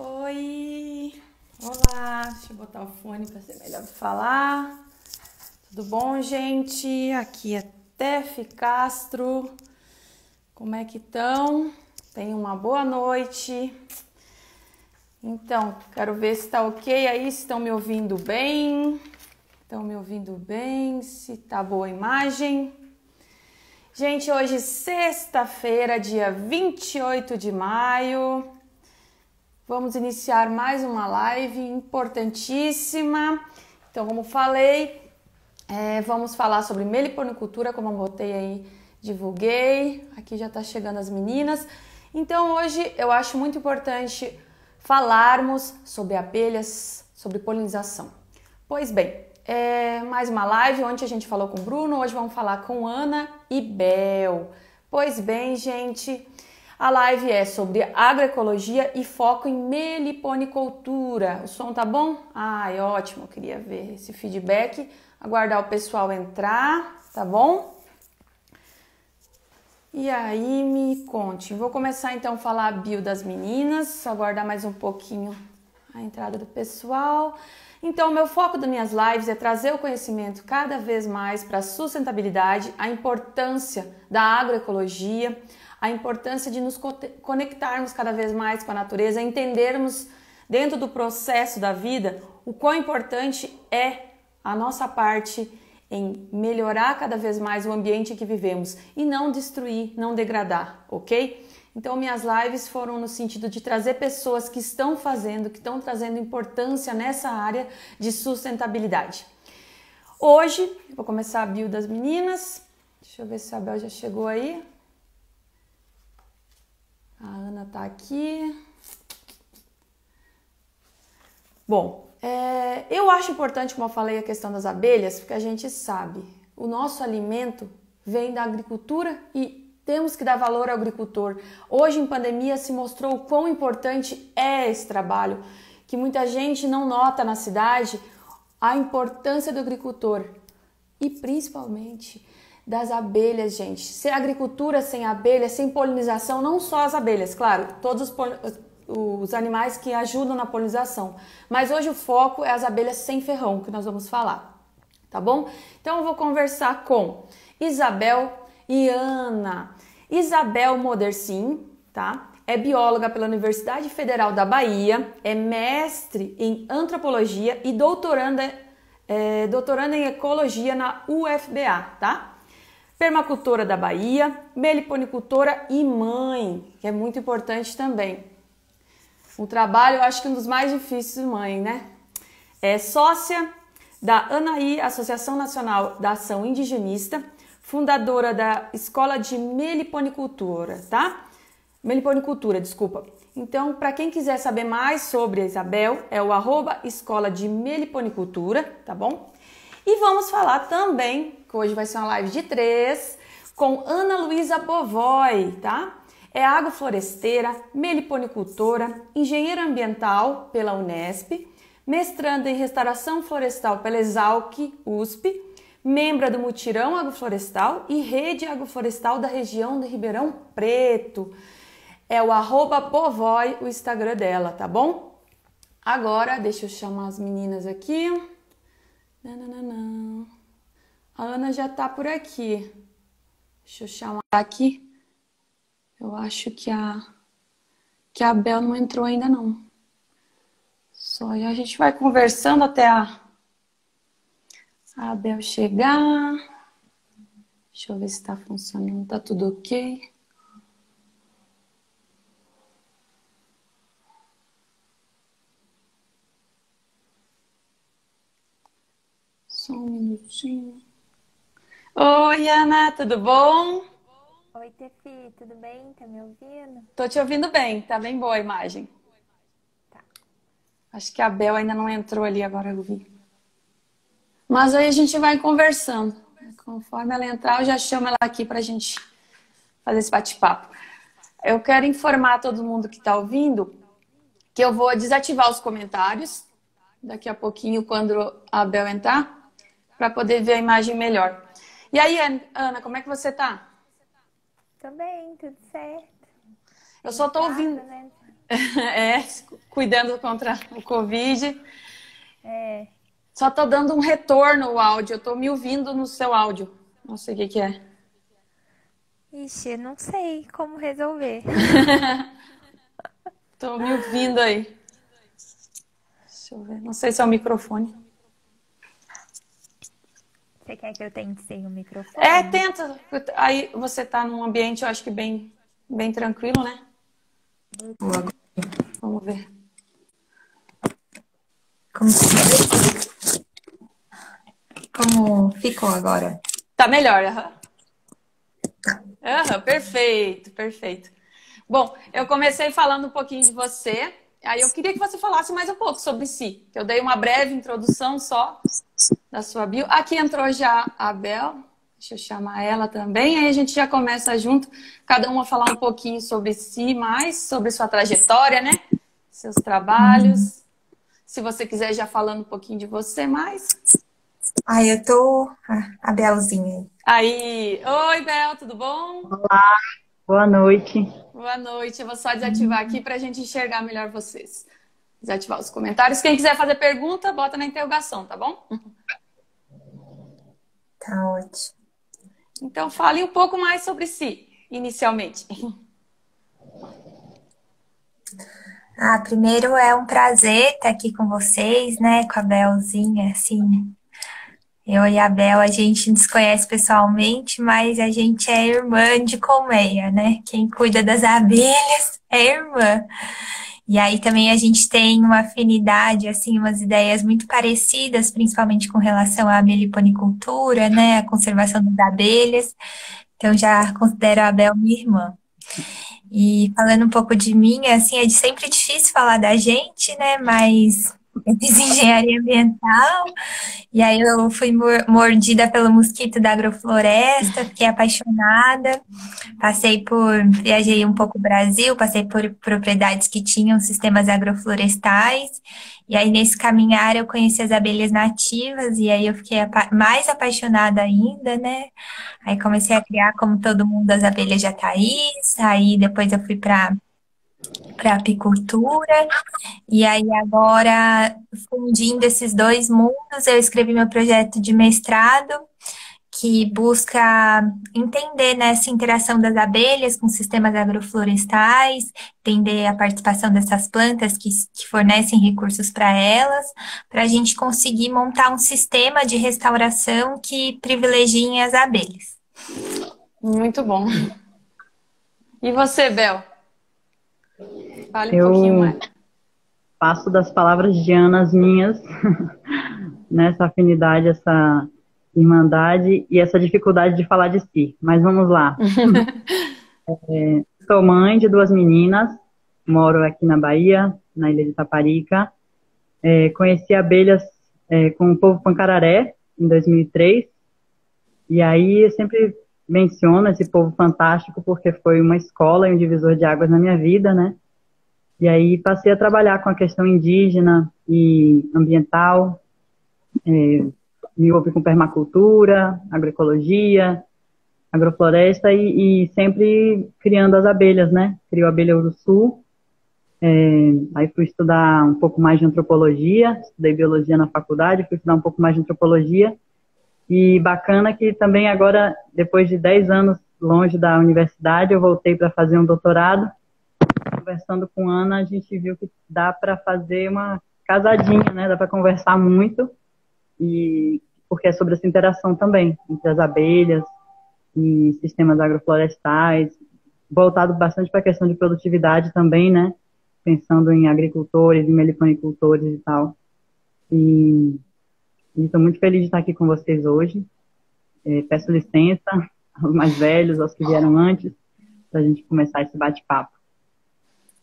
Oi! Olá! Deixa eu botar o fone para ser melhor falar. Tudo bom, gente? Aqui é Tef Castro. Como é que estão? Tenham uma boa noite. Então, quero ver se tá ok aí, se estão me ouvindo bem. Estão me ouvindo bem? Se tá boa a imagem? Gente, hoje sexta-feira, dia 28 de maio. Vamos iniciar mais uma live importantíssima. Então, como falei, vamos falar sobre meliponicultura, como eu botei aí, divulguei. Aqui já tá chegando as meninas. Então, hoje eu acho muito importante falarmos sobre abelhas, sobre polinização. Pois bem, mais uma live. Ontem a gente falou com o Bruno, hoje vamos falar com Ana e Bel. Pois bem, gente, a live é sobre agroecologia e foco em meliponicultura. O som tá bom? Ai, ótimo, eu queria ver esse feedback. Aguardar o pessoal entrar, tá bom? E aí, me conte. Vou começar então a falar a bio das meninas, aguardar mais um pouquinho a entrada do pessoal. Então, o meu foco das minhas lives é trazer o conhecimento cada vez mais para a sustentabilidade, a importância da agroecologia, a importância de nos conectarmos cada vez mais com a natureza, entendermos dentro do processo da vida o quão importante é a nossa parte em melhorar cada vez mais o ambiente em que vivemos e não destruir, não degradar, ok? Então, minhas lives foram no sentido de trazer pessoas que estão fazendo, que estão trazendo importância nessa área de sustentabilidade. Hoje, vou começar a bio das meninas. Deixa eu ver se a Bel já chegou aí. A Ana tá aqui. Bom, eu acho importante, como eu falei, a questão das abelhas, porque a gente sabe, o nosso alimento vem da agricultura e temos que dar valor ao agricultor. Hoje, em pandemia, se mostrou o quão importante é esse trabalho, que muita gente não nota na cidade a importância do agricultor e principalmente das abelhas, gente. Sem agricultura, sem abelhas, sem polinização, não só as abelhas, claro, todos os animais que ajudam na polinização. Mas hoje o foco é as abelhas sem ferrão, que nós vamos falar, tá bom? Então eu vou conversar com Isabel e Ana. Isabel Modercin, tá? É bióloga pela Universidade Federal da Bahia, é mestre em antropologia e doutoranda em ecologia na UFBA, tá? Permacultora da Bahia, meliponicultora e mãe, que é muito importante também. Um trabalho, eu acho que um dos mais difíceis, mãe, né? É sócia da ANAI, Associação Nacional da Ação Indigenista, fundadora da Escola de Meliponicultura, tá? Meliponicultura, desculpa. Então, para quem quiser saber mais sobre a Isabel, é o @escola de meliponicultura, tá bom? E vamos falar também, que hoje vai ser uma live de 3, com Ana Luísa Bovoy, tá? É agrofloresteira, meliponicultora, engenheira ambiental pela Unesp, mestranda em restauração florestal pela Exalc USP, membro do Mutirão Agroflorestal e Rede Agroflorestal da região de Ribeirão Preto. É o @Bovoy, o Instagram dela, tá bom? Agora, deixa eu chamar as meninas aqui. Não. A Ana já tá por aqui. Deixa eu chamar aqui. Eu acho que a Bel não entrou ainda não. Só a gente vai conversando até a Bel chegar. Deixa eu ver se tá funcionando. Tá tudo ok? Só um minutinho. Oi, Ana, tudo bom? Oi, Tefi, tudo bem? Tá me ouvindo? Tô te ouvindo bem, tá bem boa a imagem. Tá. Acho que a Bel ainda não entrou ali, agora eu vi. Mas aí a gente vai conversando. Conforme ela entrar, eu já chamo ela aqui pra gente fazer esse bate-papo. Eu quero informar todo mundo que tá ouvindo que eu vou desativar os comentários daqui a pouquinho, quando a Bel entrar, para poder ver a imagem melhor. E aí, Ana, como é que você tá? Tô bem, tudo certo. Eu só tô ouvindo. Né? cuidando contra o Covid. É. Só tô dando um retorno ao áudio. Eu tô me ouvindo no seu áudio. Não sei o que que é. Ixi, eu não sei como resolver. Tô me ouvindo aí. Deixa eu ver. Não sei se é o microfone. Você quer que eu tente sem o microfone? Tenta. Aí você tá num ambiente, eu acho que bem tranquilo, né? Vamos ver. Como ficou agora? Tá melhor, aham. Aham, perfeito, perfeito. Bom, eu comecei falando um pouquinho de você, aí eu queria que você falasse mais um pouco sobre si. Eu dei uma breve introdução só da sua bio. Aqui entrou já a Bel, deixa eu chamar ela também, aí a gente já começa junto, cada uma a falar um pouquinho sobre si, mais sobre sua trajetória, né? Seus trabalhos. Se você quiser já falando um pouquinho de você mais. Eu tô a Belzinha. Aí, oi Bel, tudo bom? Boa noite. Boa noite. Eu vou só desativar aqui para a gente enxergar melhor vocês. Desativar os comentários. Quem quiser fazer pergunta, bota na interrogação, tá bom? Tá ótimo. Então, fale um pouco mais sobre si, inicialmente. Primeiro é um prazer estar aqui com vocês, né? Com a Belzinha, assim. Eu e a Bel, a gente não se conhece pessoalmente, mas a gente é irmã de colmeia, né? Quem cuida das abelhas é irmã. E aí também a gente tem uma afinidade, assim, umas ideias muito parecidas, principalmente com relação à meliponicultura, né? A conservação das abelhas. Então já considero a Bel minha irmã. E falando um pouco de mim, assim, é sempre difícil falar da gente, né? Mas eu fiz engenharia ambiental, e aí eu fui mordida pelo mosquito da agrofloresta, fiquei apaixonada, viajei um pouco o Brasil, passei por propriedades que tinham sistemas agroflorestais, e aí nesse caminhar eu conheci as abelhas nativas, e aí eu fiquei mais apaixonada ainda, né? Aí comecei a criar, como todo mundo, as abelhas de Ataís, aí depois eu fui para apicultura, e aí agora, fundindo esses dois mundos, eu escrevi meu projeto de mestrado, que busca entender, né, essa interação das abelhas com sistemas agroflorestais, entender a participação dessas plantas que fornecem recursos para elas, para a gente conseguir montar um sistema de restauração que privilegie as abelhas. Muito bom. E você, Bel? Fale um Eu pouquinho mais. Faço das palavras de Ana as minhas, nessa afinidade, essa irmandade e essa dificuldade de falar de si. Mas vamos lá. Sou mãe de 2 meninas, moro aqui na Bahia, na ilha de Itaparica. Conheci abelhas com o povo Pancararé, em 2003. E aí eu sempre menciono esse povo fantástico porque foi uma escola e um divisor de águas na minha vida, né? E aí passei a trabalhar com a questão indígena e ambiental, me envolvi com permacultura, agroecologia, agrofloresta e sempre criando as abelhas, né? Crio a abelha Uruçu. Aí fui estudar um pouco mais de antropologia, estudei biologia na faculdade, fui estudar um pouco mais de antropologia. E bacana que também agora, depois de 10 anos longe da universidade, eu voltei para fazer um doutorado. Conversando com a Ana, a gente viu que dá para fazer uma casadinha, né? Dá para conversar muito, e porque é sobre essa interação também entre as abelhas e sistemas agroflorestais, voltado bastante para a questão de produtividade também, né? Pensando em agricultores, em meliponicultores e tal. E estou muito feliz de estar aqui com vocês hoje. Peço licença aos mais velhos, aos que vieram antes, para a gente começar esse bate-papo.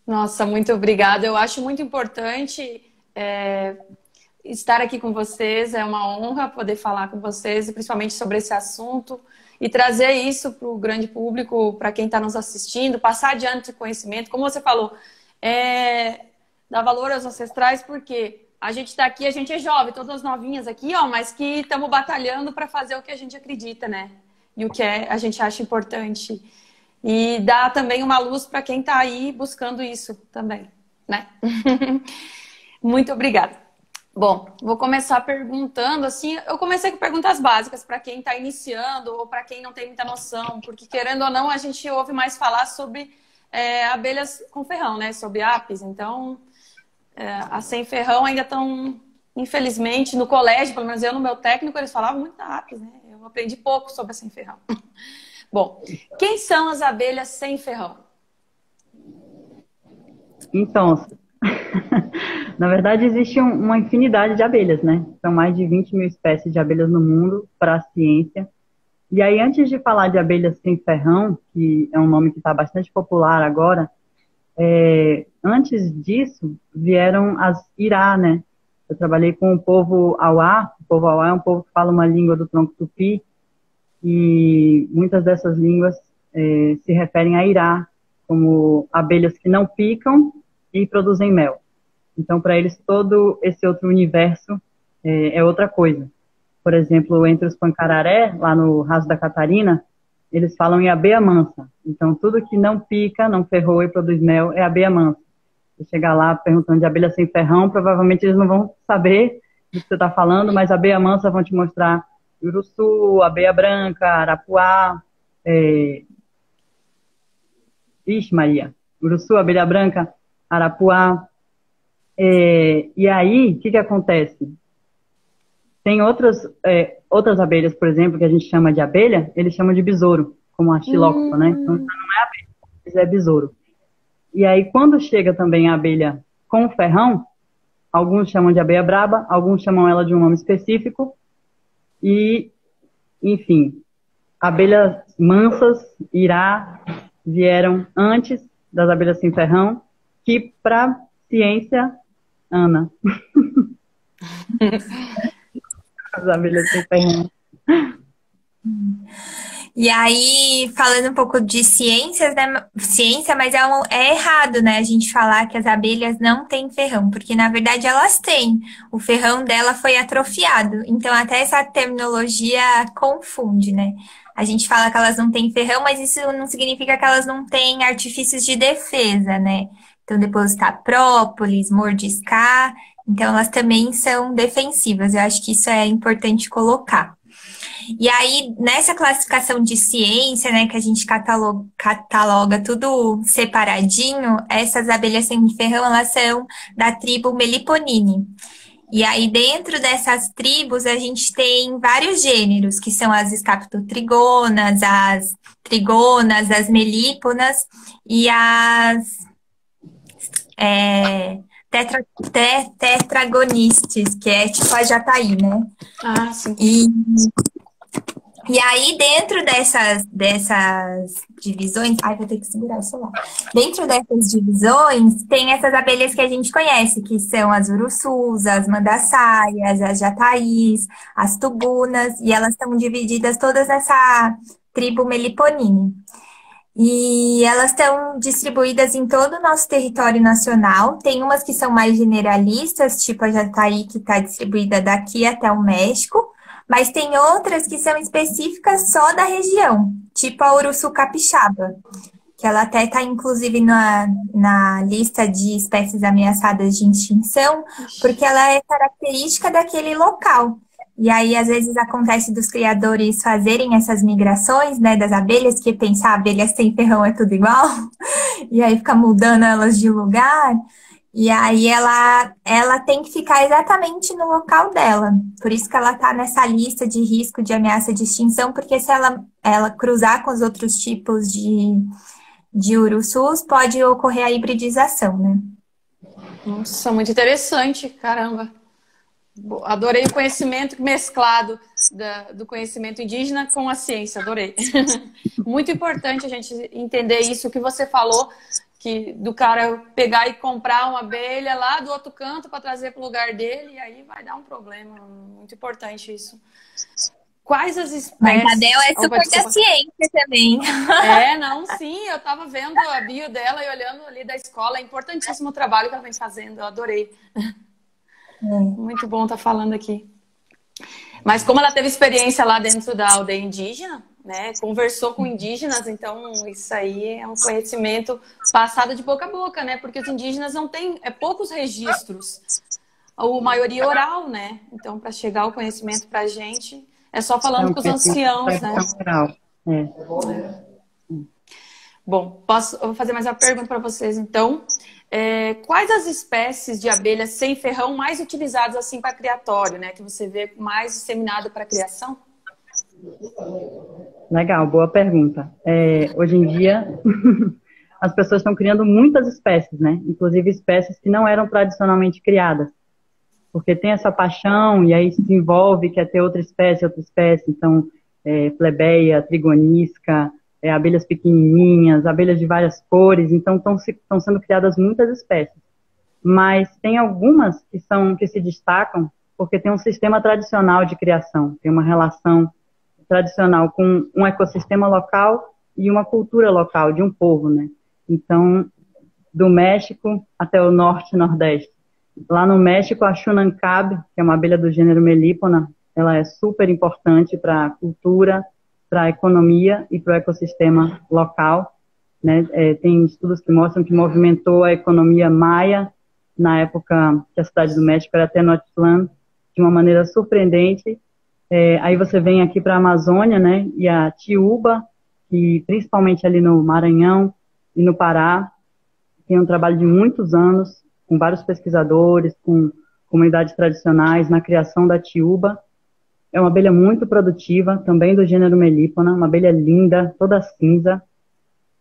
Nossa, muito obrigada. Eu acho muito importante estar aqui com vocês. É uma honra poder falar com vocês, e principalmente sobre esse assunto, e trazer isso para o grande público, para quem está nos assistindo, passar adiante o conhecimento. Como você falou, dar valor aos ancestrais, porque a gente está aqui, a gente é jovem, todas novinhas aqui, mas que estamos batalhando para fazer o que a gente acredita, né? E o que a gente acha importante. E dá também uma luz para quem está aí buscando isso também. né? Muito obrigada. Bom, vou começar perguntando, assim, eu comecei com perguntas básicas para quem está iniciando ou para quem não tem muita noção, porque querendo ou não, a gente ouve mais falar sobre abelhas com ferrão, né? Sobre apis. Então, as sem ferrão ainda estão, infelizmente, no colégio, pelo menos eu no meu técnico, eles falavam muito da apis, né? Eu aprendi pouco sobre a sem ferrão. Bom, quem são as abelhas sem ferrão? Então, na verdade, existe uma infinidade de abelhas, né? São mais de 20 mil espécies de abelhas no mundo para a ciência. E aí, antes de falar de abelhas sem ferrão, que é um nome que está bastante popular agora, antes disso, vieram as Irá, né? Eu trabalhei com o povo Auá. O povo Auá é um povo que fala uma língua do tronco tupi, e muitas dessas línguas se referem a Irá, como abelhas que não picam e produzem mel. Então, para eles, todo esse outro universo é outra coisa. Por exemplo, entre os pancararé, lá no Raso da Catarina, eles falam em abelha mansa. Então, tudo que não pica, não ferroa e produz mel é abelha mansa. Se chegar lá perguntando de abelha sem ferrão, provavelmente eles não vão saber do que você está falando, mas abelha mansa vão te mostrar uruçu, abelha branca, arapuá, Ixi, Maria, uruçu, abelha branca, arapuá. E aí, o que acontece? Tem outras abelhas, por exemplo, que a gente chama de abelha, eles chamam de besouro, como a xilócopa, né? Então, não é abelha, mas é besouro. E aí, quando chega também a abelha com ferrão, alguns chamam de abelha braba, alguns chamam ela de um nome específico, e, enfim, abelhas mansas, Irá, vieram antes das abelhas sem ferrão, que para ciência, Ana. As abelhas sem ferrão. E aí, falando um pouco de ciências, né? Ciência, mas é errado, né? A gente falar que as abelhas não têm ferrão, porque na verdade elas têm. O ferrão dela foi atrofiado. Então, até essa terminologia confunde, né? A gente fala que elas não têm ferrão, mas isso não significa que elas não têm artifícios de defesa, né? Então, depositar própolis, mordiscar. Então, elas também são defensivas. Eu acho que isso é importante colocar. E aí, nessa classificação de ciência, né, que a gente cataloga tudo separadinho, essas abelhas sem ferrão, elas são da tribo Meliponine. E aí, dentro dessas tribos, a gente tem vários gêneros, que são as escaptotrigonas, as trigonas, as melíponas e as tetragonistes, que é tipo a jataí, né? Ah, sim. E aí, dentro dessas divisões... Ai, vou ter que segurar o celular. Dentro dessas divisões, tem essas abelhas que a gente conhece, que são as uruçus, as mandaçaias, as jataís, as tubunas, e elas estão divididas todas nessa tribo Meliponine. E elas estão distribuídas em todo o nosso território nacional. Tem umas que são mais generalistas, tipo a jataí, que está distribuída daqui até o México. Mas tem outras que são específicas só da região, tipo a uruçu capixaba, que ela até está, inclusive, na lista de espécies ameaçadas de extinção, porque ela é característica daquele local. E aí, às vezes, acontece dos criadores fazerem essas migrações, né, das abelhas, que pensar abelha sem ferrão é tudo igual, e aí fica mudando elas de lugar. E aí ela tem que ficar exatamente no local dela. Por isso que ela está nessa lista de risco de ameaça de extinção, porque se ela cruzar com os outros tipos de uruçus, pode ocorrer a hibridização, né? Nossa, muito interessante, caramba. Adorei o conhecimento mesclado do conhecimento indígena com a ciência, adorei. Muito importante a gente entender isso que você falou, que do cara pegar e comprar uma abelha lá do outro canto para trazer para o lugar dele, e aí vai dar um problema. Muito importante isso. Quais as espécies... Mas a Bel é super da ciência também. Não, sim, eu estava vendo a bio dela e olhando ali da escola, é importantíssimo o trabalho que ela vem fazendo, eu adorei. Muito bom estar falando aqui. Mas como ela teve experiência lá dentro da aldeia indígena, né? Conversou com indígenas, então isso aí é um conhecimento passado de boca a boca, né? Porque os indígenas não têm poucos registros, a maioria oral, né? Então, para chegar o conhecimento para a gente, é só falando com os anciãos, né? Bom, eu vou fazer mais uma pergunta para vocês, então. Quais as espécies de abelhas sem ferrão mais utilizadas assim para criatório, né? Que você vê mais disseminado para criação? Legal, boa pergunta. Hoje em dia, as pessoas estão criando muitas espécies, né? Inclusive espécies que não eram tradicionalmente criadas. Porque tem essa paixão e aí se envolve, quer ter outra espécie. Então, plebeia, trigonisca, abelhas pequenininhas, abelhas de várias cores. Então, estão sendo criadas muitas espécies. Mas tem algumas que se destacam porque tem um sistema tradicional de criação, tem uma relação tradicional com um ecossistema local e uma cultura local de um povo, né? Então, do México até o norte e nordeste. Lá no México, a Xunancab, que é uma abelha do gênero Melipona, ela é super importante para a cultura, para a economia e para o ecossistema local, né? Tem estudos que mostram que movimentou a economia maia na época que a cidade do México era Tenochtitlan, de uma maneira surpreendente. Aí você vem aqui para a Amazônia, né? E a tiúba, que principalmente ali no Maranhão e no Pará, tem um trabalho de muitos anos, com vários pesquisadores, com comunidades tradicionais, na criação da tiúba. É uma abelha muito produtiva, também do gênero Melipona, uma abelha linda, toda cinza.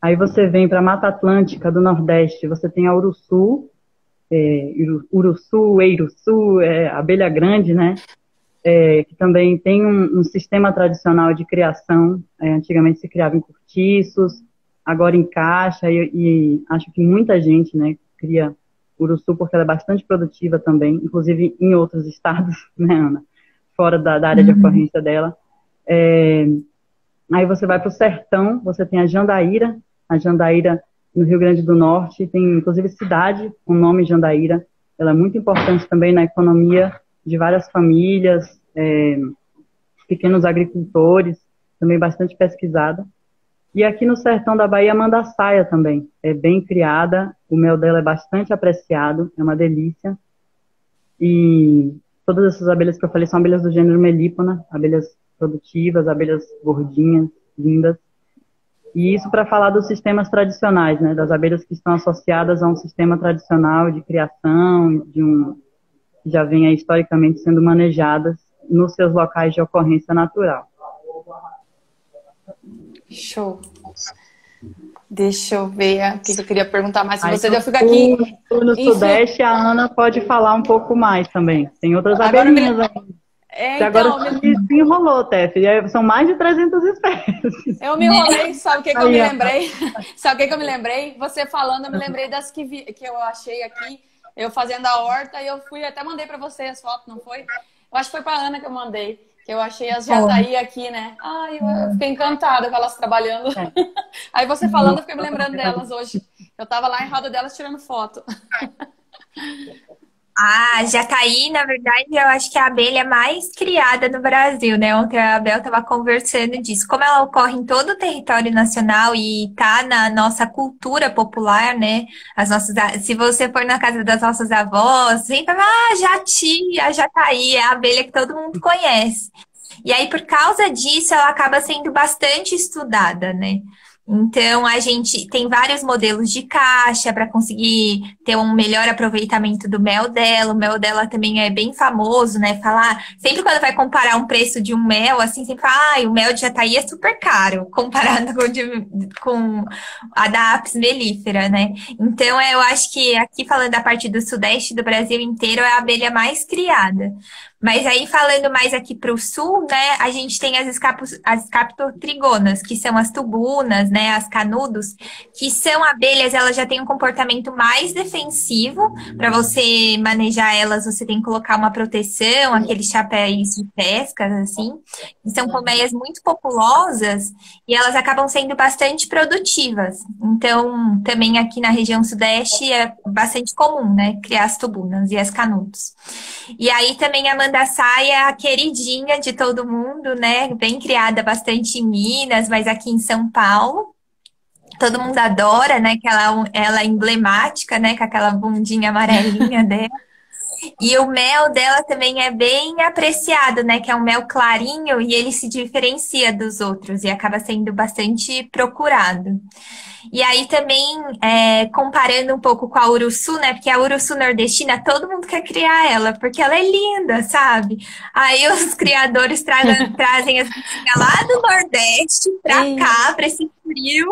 Aí você vem para a Mata Atlântica do Nordeste, você tem a uruçu, eiruçu, abelha grande, né? Que também tem um sistema tradicional de criação. Antigamente se criava em cortiços, agora em caixa, e acho que muita gente, né, cria uruçu porque ela é bastante produtiva também, inclusive em outros estados, né, Ana? Fora da área de ocorrência dela. Aí você vai para o sertão, você tem a Jandaíra no Rio Grande do Norte, tem inclusive cidade com o nome Jandaíra, ela é muito importante também na economia de várias famílias, pequenos agricultores, também bastante pesquisada. E aqui no sertão da Bahia, a Mandaçaia também, é bem criada, o mel dela é bastante apreciado, é uma delícia. E todas essas abelhas que eu falei são abelhas do gênero Melipona, abelhas produtivas, abelhas gordinhas, lindas. E isso para falar dos sistemas tradicionais, né, das abelhas que estão associadas a um sistema tradicional de criação, que já vem aí, historicamente sendo manejadas nos seus locais de ocorrência natural. Show. Deixa eu ver o que eu queria perguntar mais para vocês. Eu fico aqui. No Sudeste, a Ana pode falar um pouco mais também. Tem outras abelhinhas aí. Agora se enrolou, Tef. São mais de 300 espécies. Eu me enrolei, sabe o que eu me lembrei? Sabe o que eu me lembrei? Você falando, eu me lembrei das que eu achei aqui, eu fazendo a horta, e eu fui, até mandei para você as fotos, não foi? Eu acho que foi para a Ana que eu mandei. Que eu achei as jataí aqui, né? Ai, eu fiquei encantada com elas trabalhando. Aí você falando, eu fiquei me lembrando delas hoje. Eu tava lá em roda delas tirando foto. A jataí, na verdade, eu acho que é a abelha mais criada no Brasil, né? Ontem a Abel estava conversando disso. Como ela ocorre em todo o território nacional e tá na nossa cultura popular, né? Se você for na casa das nossas avós, sempre jati, a jataí, é a abelha que todo mundo conhece. E aí, por causa disso, ela acaba sendo bastante estudada, né? Então, a gente tem vários modelos de caixa para conseguir ter um melhor aproveitamento do mel dela. O mel dela também é bem famoso, né? Sempre quando vai comparar um preço de um mel, assim, sempre fala, o mel de jataí é super caro, comparado com a da Apis mellifera, né? Então, eu acho que aqui, falando da parte do Sudeste do Brasil inteiro, é a abelha mais criada. Mas aí, falando mais aqui para o sul, né, a gente tem as escaptotrigonas, que são as tubunas, né, as canudos, que são abelhas, elas já têm um comportamento mais defensivo. Para você manejar elas, você tem que colocar uma proteção, aqueles chapéus de pesca, assim. E são colmeias muito populosas e elas acabam sendo bastante produtivas. Então, também aqui na região sudeste é bastante comum, né, criar as tubunas e as canudos. E aí também a mandaçaia é a queridinha de todo mundo, né? Bem criada bastante em Minas, mas aqui em São Paulo. Todo mundo adora, né? Que ela é emblemática, né? Com aquela bundinha amarelinha dela. E o mel dela também é bem apreciado, né? Que é um mel clarinho e ele se diferencia dos outros e acaba sendo bastante procurado. E aí também, comparando um pouco com a Uruçu, né? Porque a Uruçu nordestina, todo mundo quer criar ela, porque ela é linda, sabe? Aí os criadores trazem as bichinhas lá do Nordeste pra cá, pra esse frio.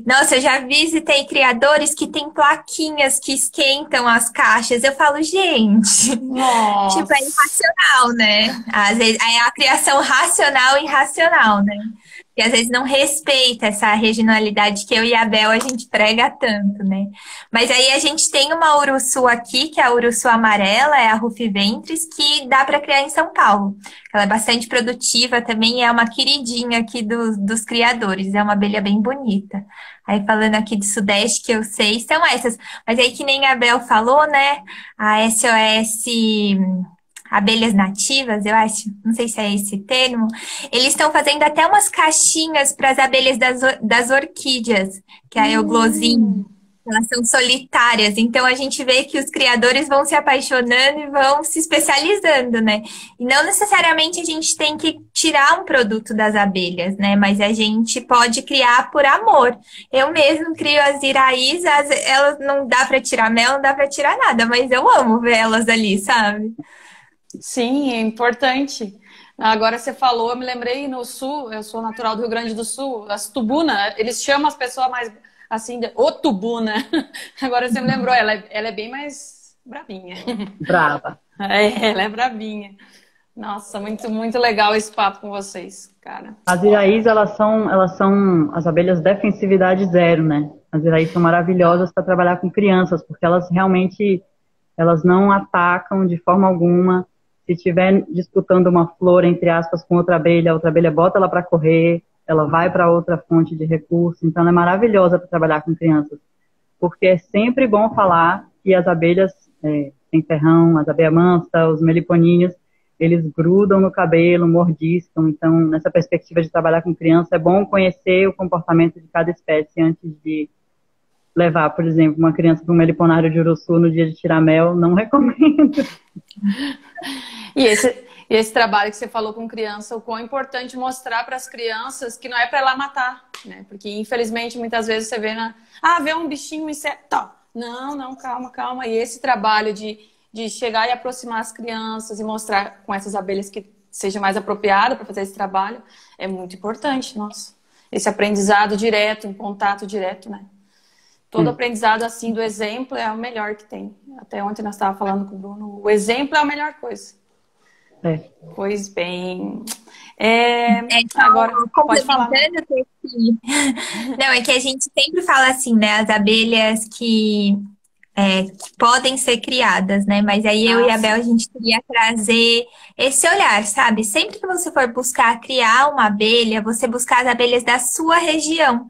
Nossa, eu já visitei criadores que têm plaquinhas que esquentam as caixas. Eu falo, gente, tipo, é Nossa. irracional, né? Às vezes é a criação racional e irracional, né? Que às vezes não respeita essa regionalidade que eu e a Bel a gente prega tanto, né? Mas aí a gente tem uma uruçu aqui, que é a uruçu amarela, é a Rufiventris, que dá para criar em São Paulo. Ela é bastante produtiva também e é uma queridinha aqui dos criadores, é uma abelha bem bonita. Aí falando aqui do Sudeste, que eu sei, são essas. Mas aí que nem a Bel falou, né? A SOS abelhas nativas, eu acho, não sei se é esse termo, eles estão fazendo até umas caixinhas para as abelhas das orquídeas, que é a euglosinha. Elas são solitárias, então a gente vê que os criadores vão se apaixonando e vão se especializando, né? E não necessariamente a gente tem que tirar um produto das abelhas, né? Mas a gente pode criar por amor. Eu mesmo crio as iraís, elas não dá para tirar mel, não dá para tirar nada, mas eu amo ver elas ali, sabe? Sim, é importante. Agora você falou, eu me lembrei no sul, eu sou natural do Rio Grande do Sul, as tubuna, eles chamam as pessoas mais assim, ô tubuna. Agora você me lembrou, ela é bem mais bravinha. Brava. Ela é bravinha. Nossa, muito, muito legal esse papo com vocês, cara. As iraís, elas são as abelhas defensividade zero, né? As iraís são maravilhosas para trabalhar com crianças, porque elas realmente, elas não atacam de forma alguma. Se estiver disputando uma flor, entre aspas, com outra abelha, a outra abelha bota ela para correr, ela vai para outra fonte de recurso. Então, ela é maravilhosa para trabalhar com crianças. Porque é sempre bom falar que as abelhas sem ferrão, as abelhas mansas, os meliponinhos, eles grudam no cabelo, mordiscam. Então, nessa perspectiva de trabalhar com criança, é bom conhecer o comportamento de cada espécie antes de levar, por exemplo, uma criança para um meliponário de uruçu no dia de tirar mel. Não recomendo. E esse trabalho que você falou com criança, o quão é importante mostrar para as crianças que não é para ela matar, né? Porque infelizmente muitas vezes você vê vê um bichinho, um inseto, tá. Não, calma. E esse trabalho de chegar e aproximar as crianças e mostrar com essas abelhas que seja mais apropriado para fazer esse trabalho é muito importante, nossa. Esse aprendizado direto, um contato direto, né? Todo aprendizado assim do exemplo é o melhor que tem. Até ontem nós estávamos falando com o Bruno, o exemplo é a melhor coisa. Pois bem. Agora, pode falar. Não, é que a gente sempre fala assim, né? As abelhas que podem ser criadas, né? Mas aí eu e a Bel, a gente queria trazer esse olhar, sabe? Sempre que você for buscar criar uma abelha, você buscar as abelhas da sua região.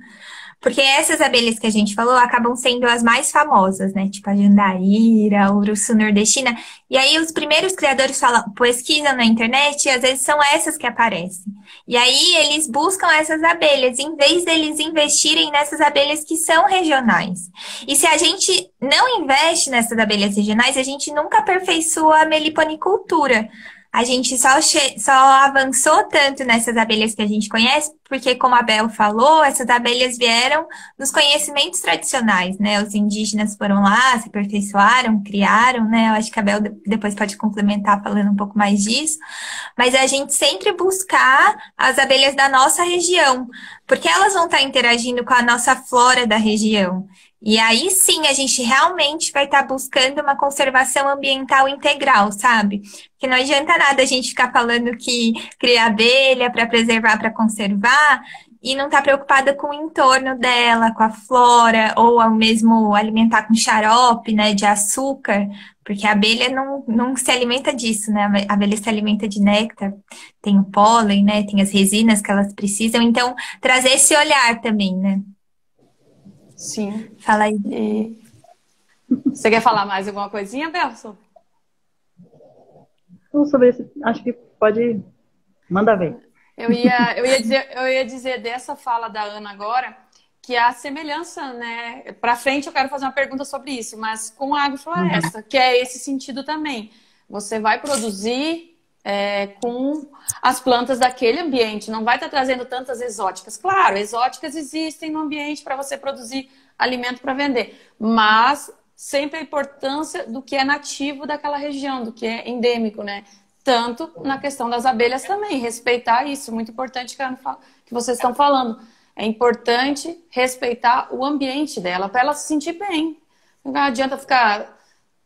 Porque essas abelhas que a gente falou acabam sendo as mais famosas, né? Tipo a jandaíra, a uruçu nordestina. E aí os primeiros criadores pesquisam na internet e às vezes são essas que aparecem. E aí eles buscam essas abelhas, em vez deles investirem nessas abelhas que são regionais. E se a gente não investe nessas abelhas regionais, a gente nunca aperfeiçoa a meliponicultura. A gente só avançou tanto nessas abelhas que a gente conhece, porque, como a Bel falou, essas abelhas vieram dos conhecimentos tradicionais, né? Os indígenas foram lá, se aperfeiçoaram, criaram, né? Eu acho que a Bel depois pode complementar falando um pouco mais disso. Mas a gente sempre buscar as abelhas da nossa região, porque elas vão estar interagindo com a nossa flora da região. E aí sim a gente realmente vai estar buscando uma conservação ambiental integral, sabe? Porque não adianta nada a gente ficar falando que cria abelha para preservar, para conservar, e não tá preocupada com o entorno dela, com a flora, ou ao mesmo alimentar com xarope, né, de açúcar, porque a abelha não se alimenta disso, né? A abelha se alimenta de néctar, tem o pólen, né? Tem as resinas que elas precisam, então trazer esse olhar também, né? Sim. Fala aí. Você quer falar mais alguma coisinha, Belson? Então, sobre isso, acho que pode mandar ver. Eu ia dizer dessa fala da Ana agora que a semelhança, né? Para frente eu quero fazer uma pergunta sobre isso, mas com a agrofloresta, que é esse sentido também. Você vai produzir com as plantas daquele ambiente, não vai estar trazendo tantas exóticas. Claro, exóticas existem no ambiente para você produzir alimento para vender, mas sempre a importância do que é nativo daquela região, do que é endêmico, né? Tanto na questão das abelhas também, respeitar isso, muito importante que vocês estão falando. É importante respeitar o ambiente dela, para ela se sentir bem. Não adianta ficar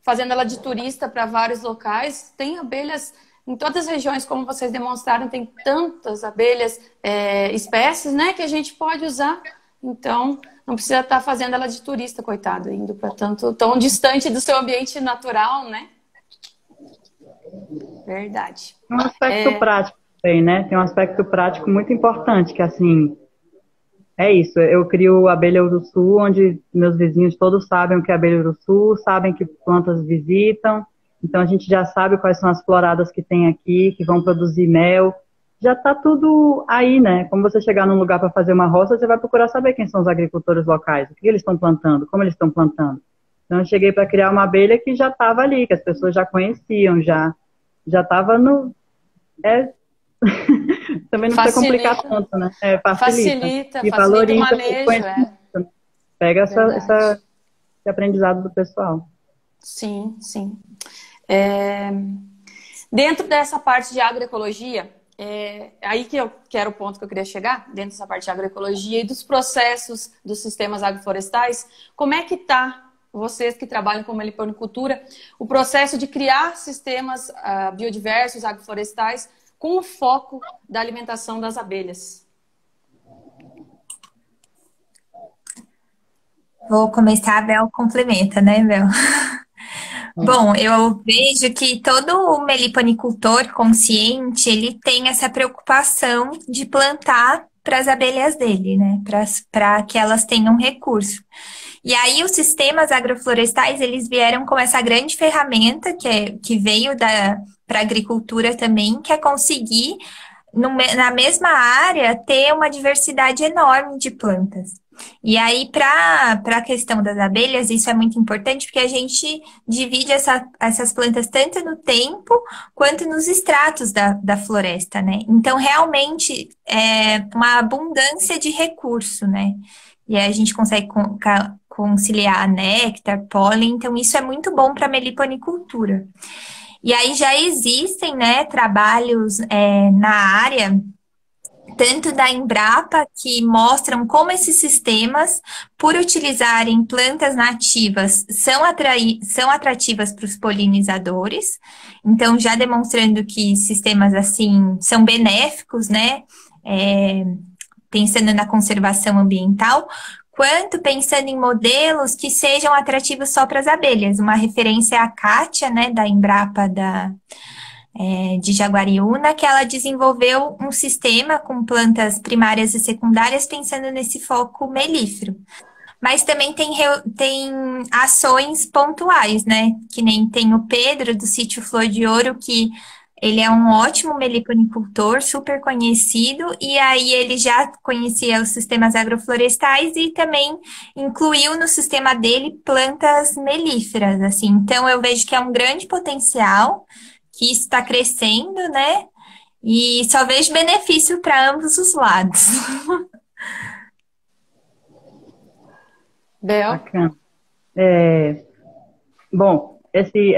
fazendo ela de turista para vários locais. Tem abelhas em todas as regiões, como vocês demonstraram, tem tantas abelhas, espécies, né, que a gente pode usar. Então, não precisa estar fazendo ela de turista, coitada, indo para tão distante do seu ambiente natural, né? Verdade. Tem um aspecto prático também, né? Tem um aspecto prático muito importante, que assim, é isso. Eu crio abelha uruçu, onde meus vizinhos todos sabem o que é abelha uruçu, sabem que plantas visitam, então a gente já sabe quais são as floradas que tem aqui, que vão produzir mel. Já está tudo aí, né? Como você chegar num lugar para fazer uma roça, você vai procurar saber quem são os agricultores locais, o que eles estão plantando, como eles estão plantando. Então eu cheguei para criar uma abelha que já estava ali, que as pessoas já conheciam, já estava no... Também não precisa complicar tanto, né? Facilita e o valoriza manejo. Pega esse aprendizado do pessoal. Sim, sim. Dentro dessa parte de agroecologia, aí que era o ponto que eu queria chegar, dentro dessa parte de agroecologia e dos processos dos sistemas agroflorestais, como é que está, vocês que trabalham com meliponicultura, o processo de criar sistemas biodiversos, agroflorestais, com o foco da alimentação das abelhas? Vou começar, a Bel complementa, né, Bel? Bom, eu vejo que todo meliponicultor consciente, ele tem essa preocupação de plantar para as abelhas dele, né? Para que elas tenham recurso. E aí os sistemas agroflorestais, eles vieram com essa grande ferramenta que veio para a agricultura também, que é conseguir, na mesma área, ter uma diversidade enorme de plantas. E aí, para a questão das abelhas, isso é muito importante, porque a gente divide essas plantas tanto no tempo quanto nos estratos da floresta, né? Então, realmente, é uma abundância de recurso, né? E aí a gente consegue conciliar néctar, pólen, então isso é muito bom para a meliponicultura. E aí já existem, né, trabalhos na área, tanto da Embrapa, que mostram como esses sistemas, por utilizarem plantas nativas, são atrativas para os polinizadores. Então, já demonstrando que sistemas assim são benéficos, né? Pensando na conservação ambiental, quanto pensando em modelos que sejam atrativos só para as abelhas. Uma referência é a Kátia, né, da Embrapa de Jaguariúna, que ela desenvolveu um sistema com plantas primárias e secundárias pensando nesse foco melífero. Mas também tem ações pontuais, né? Que nem tem o Pedro, do Sítio Flor de Ouro, que ele é um ótimo meliponicultor, super conhecido, e aí ele já conhecia os sistemas agroflorestais e também incluiu no sistema dele plantas melíferas, assim. Então, eu vejo que é um grande potencial, que isso está crescendo, né? E só vejo benefício para ambos os lados. Bel? Bacana. Bom, esse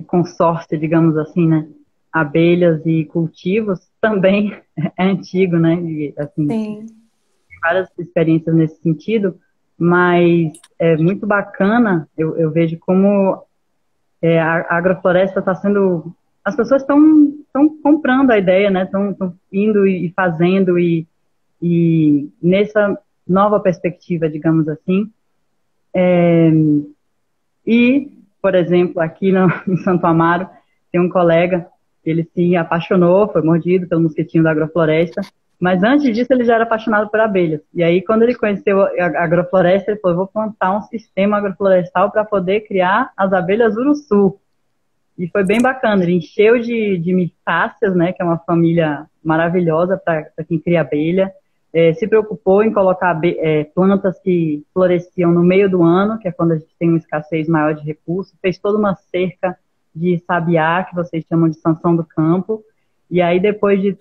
consórcio, digamos assim, né? Abelhas e cultivos também é antigo, né? E, assim, Sim. Tem várias experiências nesse sentido, mas é muito bacana, eu vejo como a agrofloresta está sendo... As pessoas estão comprando a ideia, né? Estão indo e fazendo e nessa nova perspectiva, digamos assim. E, por exemplo, aqui em Santo Amaro, tem um colega, ele se apaixonou, foi mordido pelo mosquitinho da agrofloresta, mas antes disso ele já era apaixonado por abelhas. E aí, quando ele conheceu a agrofloresta, ele falou, vou plantar um sistema agroflorestal para poder criar as abelhas uruçu. E foi bem bacana, ele encheu de micáceas, né, que é uma família maravilhosa para quem cria abelha. Se preocupou em colocar plantas que floresciam no meio do ano, que é quando a gente tem uma escassez maior de recursos. Fez toda uma cerca de sabiá, que vocês chamam de sanção do campo. E aí, depois de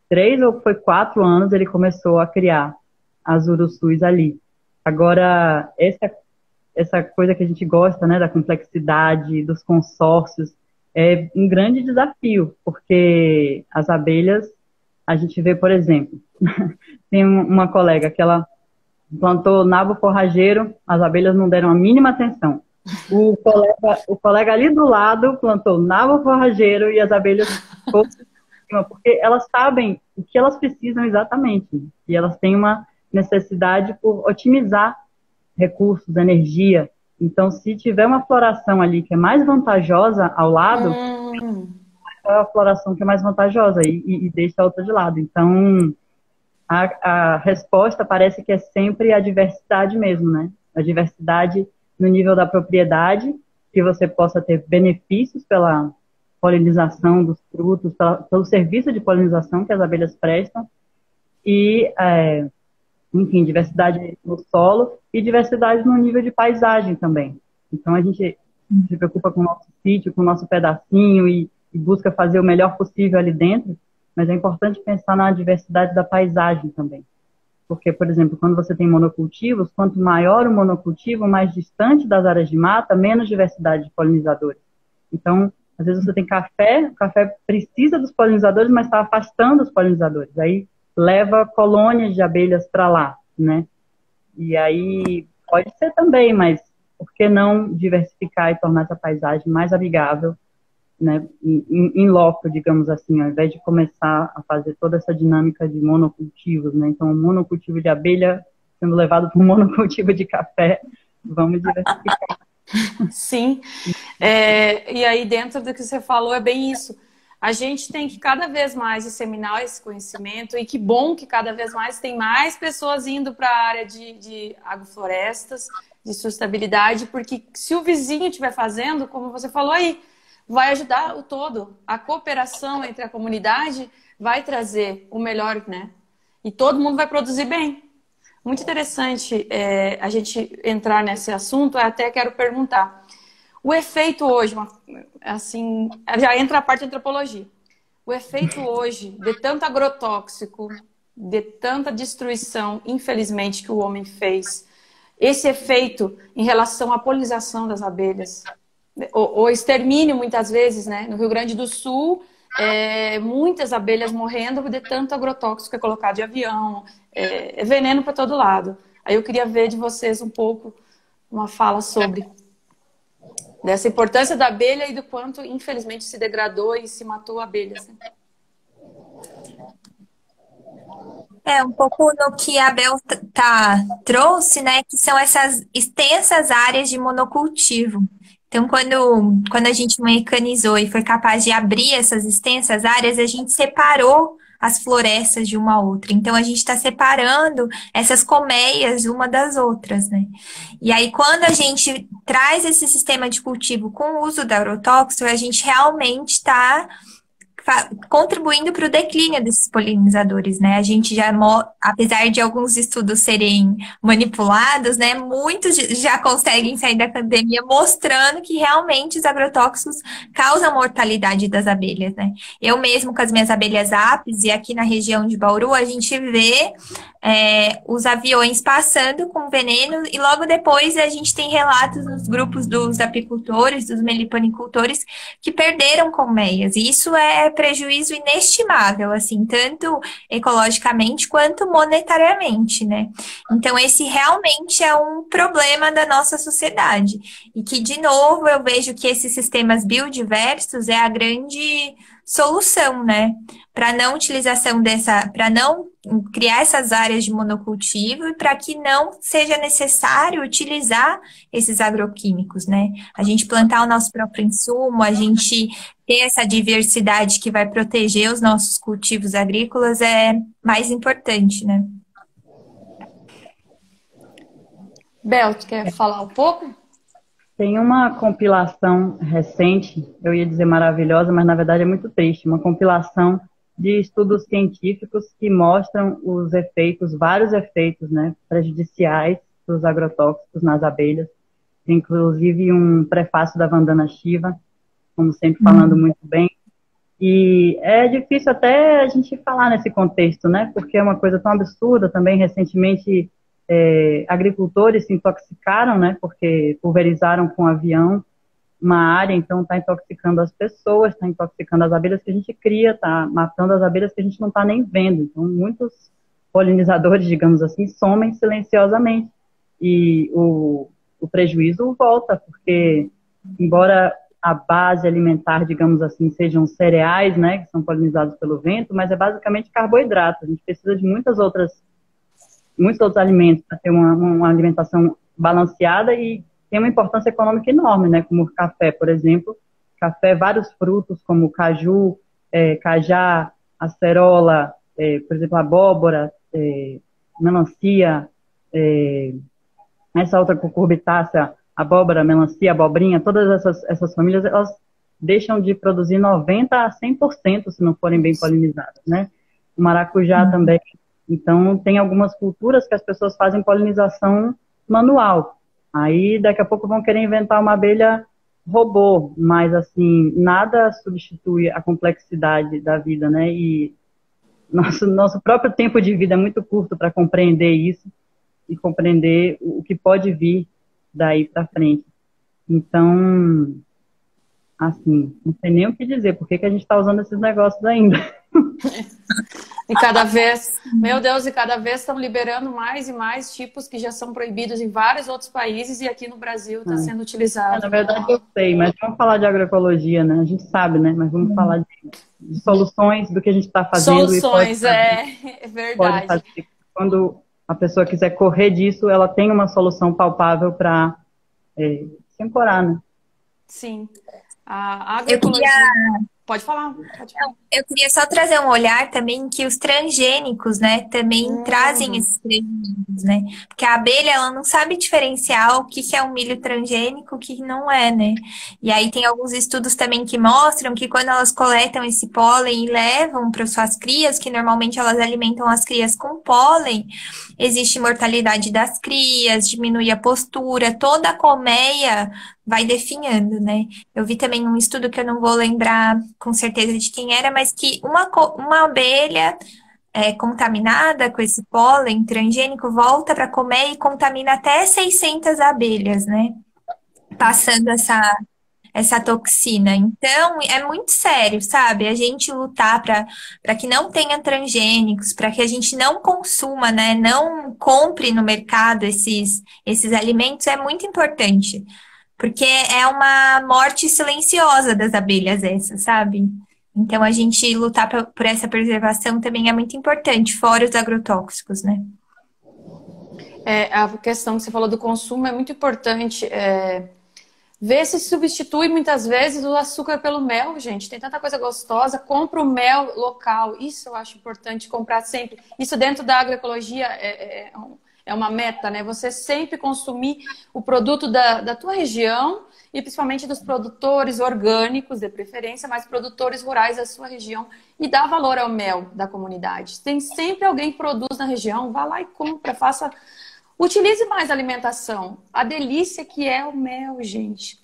3 ou foi 4 anos, ele começou a criar as urussus ali. Agora, essa coisa que a gente gosta, né, da complexidade, dos consórcios, é um grande desafio, porque as abelhas, a gente vê, por exemplo, tem uma colega que ela plantou nabo forrageiro, as abelhas não deram a mínima atenção. O colega ali do lado plantou nabo forrageiro e as abelhas ficou por cima, porque elas sabem o que elas precisam exatamente. E elas têm uma necessidade por otimizar recursos, energia. Então, se tiver uma floração ali que é mais vantajosa ao lado, é a floração que é mais vantajosa e deixa a outra de lado. Então, a resposta parece que é sempre a diversidade mesmo, né? A diversidade no nível da propriedade, que você possa ter benefícios pela polinização dos frutos, pelo serviço de polinização que as abelhas prestam, e, enfim, diversidade no solo e diversidade no nível de paisagem também. Então, a gente se preocupa com o nosso sítio, com o nosso pedacinho e busca fazer o melhor possível ali dentro, mas é importante pensar na diversidade da paisagem também. Porque, por exemplo, quando você tem monocultivos, quanto maior o monocultivo, mais distante das áreas de mata, menos diversidade de polinizadores. Então, às vezes você tem café, o café precisa dos polinizadores, mas está afastando os polinizadores. Aí leva colônias de abelhas para lá, né? E aí pode ser também, mas por que não diversificar e tornar essa paisagem mais amigável, né, em loco, digamos assim, ao invés de começar a fazer toda essa dinâmica de monocultivos, né? Então, o monocultivo de abelha sendo levado para um monocultivo de café, vamos diversificar. Sim, e aí dentro do que você falou é bem isso. A gente tem que cada vez mais disseminar esse conhecimento e que bom que cada vez mais tem mais pessoas indo para a área de agroflorestas, de sustentabilidade, porque se o vizinho estiver fazendo, como você falou aí, vai ajudar o todo. A cooperação entre a comunidade vai trazer o melhor, né? E todo mundo vai produzir bem. Muito interessante a gente entrar nesse assunto. Eu até quero perguntar. O efeito hoje, assim, já entra a parte de antropologia. O efeito hoje de tanto agrotóxico, de tanta destruição, infelizmente, que o homem fez, esse efeito em relação à polinização das abelhas, o extermínio, muitas vezes, né? No Rio Grande do Sul, muitas abelhas morrendo de tanto agrotóxico que é colocado de avião, veneno para todo lado. Aí eu queria ver de vocês um pouco uma fala sobre dessa importância da abelha e do quanto, infelizmente, se degradou e se matou a abelha. Assim. Um pouco no que a Bel trouxe, né, que são essas extensas áreas de monocultivo. Então, quando a gente mecanizou e foi capaz de abrir essas extensas áreas, a gente separou as florestas de uma outra. Então, a gente está separando essas colmeias uma das outras, né? E aí, quando a gente traz esse sistema de cultivo com o uso da agrotóxico, a gente realmente está contribuindo para o declínio desses polinizadores, né? A gente já, apesar de alguns estudos serem manipulados, né? Muitos já conseguem sair da academia mostrando que realmente os agrotóxicos causam a mortalidade das abelhas, né? Eu mesmo com as minhas abelhas apis e aqui na região de Bauru, a gente vê os aviões passando com veneno e logo depois a gente tem relatos nos grupos dos apicultores, dos meliponicultores que perderam colmeias. E isso é prejuízo inestimável, assim, tanto ecologicamente quanto monetariamente, né? Então, esse realmente é um problema da nossa sociedade. E que, de novo, eu vejo que esses sistemas biodiversos é a grande solução, né? Para não utilização para não criar essas áreas de monocultivo e para que não seja necessário utilizar esses agroquímicos, né? A gente plantar o nosso próprio insumo, a gente ter essa diversidade que vai proteger os nossos cultivos agrícolas é mais importante, né? Bel, tu quer falar um pouco? Tem uma compilação recente, eu ia dizer maravilhosa, mas na verdade é muito triste, uma compilação de estudos científicos que mostram os efeitos, vários efeitos, né, prejudiciais dos agrotóxicos nas abelhas. Tem, inclusive, um prefácio da Vandana Shiva, como sempre falando muito bem. E é difícil até a gente falar nesse contexto, né, porque é uma coisa tão absurda também. Recentemente, agricultores se intoxicaram, né, porque pulverizaram com avião uma área, então está intoxicando as pessoas, está intoxicando as abelhas que a gente cria, está matando as abelhas que a gente não está nem vendo. Então, muitos polinizadores, digamos assim, somem silenciosamente. E o prejuízo volta, porque, embora a base alimentar, digamos assim, sejam cereais, né, que são polinizados pelo vento, mas é basicamente carboidrato. A gente precisa de muitos outros alimentos para ter uma alimentação balanceada e tem uma importância econômica enorme, né? Como o café, por exemplo. Café, vários frutos, como caju, cajá, acerola, por exemplo, abóbora, melancia, essa outra cucurbitácea, abóbora, melancia, abobrinha, todas essas famílias, elas deixam de produzir 90% a 100% se não forem bem polinizadas, né? O maracujá também. Então, tem algumas culturas que as pessoas fazem polinização manual. Aí, daqui a pouco, vão querer inventar uma abelha robô, mas, assim, nada substitui a complexidade da vida, né? E nosso próprio tempo de vida é muito curto para compreender isso e compreender o que pode vir daí para frente. Então, assim, não sei nem o que dizer, por que a gente está usando esses negócios ainda? E cada vez, meu Deus, e cada vez estão liberando mais e mais tipos que já são proibidos em vários outros países e aqui no Brasil está sendo utilizado. Na verdade eu sei, mas vamos falar de agroecologia, né? A gente sabe, né? Mas vamos falar de soluções do que a gente está fazendo. Soluções, é verdade. Pode fazer. Quando a pessoa quiser correr disso, ela tem uma solução palpável para se ancorar, né? Sim. A agroecologia... Pode falar. Eu queria só trazer um olhar também que os transgênicos, né, também trazem esses prejuízos, né? Porque a abelha, ela não sabe diferenciar o que é um milho transgênico e o que não é, né? E aí tem alguns estudos também que mostram que quando elas coletam esse pólen e levam para suas crias, que normalmente elas alimentam as crias com pólen, existe mortalidade das crias, diminui a postura, toda a colmeia vai definhando, né? Eu vi também um estudo que eu não vou lembrar com certeza de quem era, mas que uma abelha contaminada com esse pólen transgênico volta para comer e contamina até 600 abelhas, né? Passando essa toxina. Então, é muito sério, sabe? A gente lutar para que não tenha transgênicos, para que a gente não consuma, né? Não compre no mercado esses alimentos é muito importante. Porque é uma morte silenciosa das abelhas essa, sabe? Então, a gente lutar por essa preservação também é muito importante, fora os agrotóxicos, né? A questão que você falou do consumo é muito importante. Ver se substitui muitas vezes o açúcar pelo mel, gente. Tem tanta coisa gostosa. Compra o mel local. Isso eu acho importante comprar sempre. Isso dentro da agroecologia é uma meta, né? Você sempre consumir o produto da tua região e principalmente dos produtores orgânicos, de preferência, mas produtores rurais da sua região e dar valor ao mel da comunidade. Tem sempre alguém que produz na região, vá lá e compra, utilize mais a alimentação. A delícia que é o mel, gente.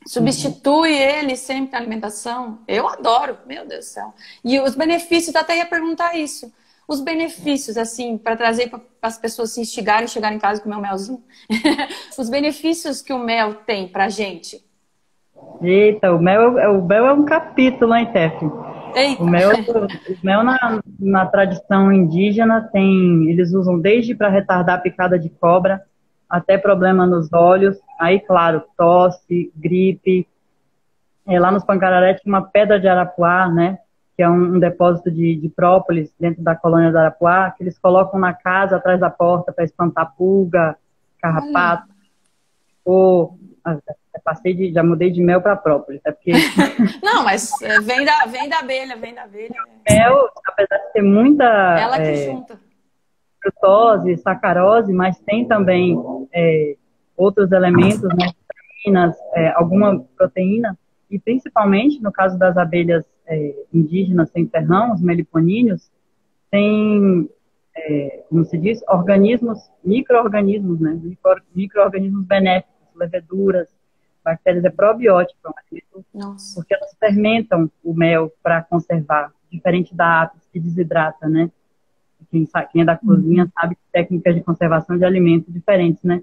Substitui ele sempre na alimentação. Eu adoro, meu Deus do céu. E os benefícios, até ia perguntar isso. Os benefícios, assim, para trazer para as pessoas se instigarem, chegarem em casa e comer um melzinho. Os benefícios que o mel tem para a gente. Eita, o mel é um capítulo, hein, Tef? Eita. O mel na tradição indígena eles usam desde para retardar a picada de cobra até problema nos olhos. Aí, claro, tosse, gripe. Lá nos Pancararé tinha uma pedra de arapuá, né? Que é um depósito de própolis dentro da colônia do Arapuá, que eles colocam na casa, atrás da porta, para espantar pulga, carrapato. Já mudei de mel para própolis. É porque... Não, mas vem da abelha. Mel, apesar de ter muita... Ela que junta. Frutose, sacarose, mas tem também outros elementos, né, vitaminas, alguma proteína, e principalmente no caso das abelhas indígenas sem ferrão, os meliponíneos, tem, como se diz, micro-organismos, né? Micro-organismos benéficos, leveduras, bactérias, probiótico, é um alimento, porque elas fermentam o mel para conservar, diferente da apis que desidrata, né? Quem é da cozinha sabe que técnicas de conservação de alimentos diferentes, né?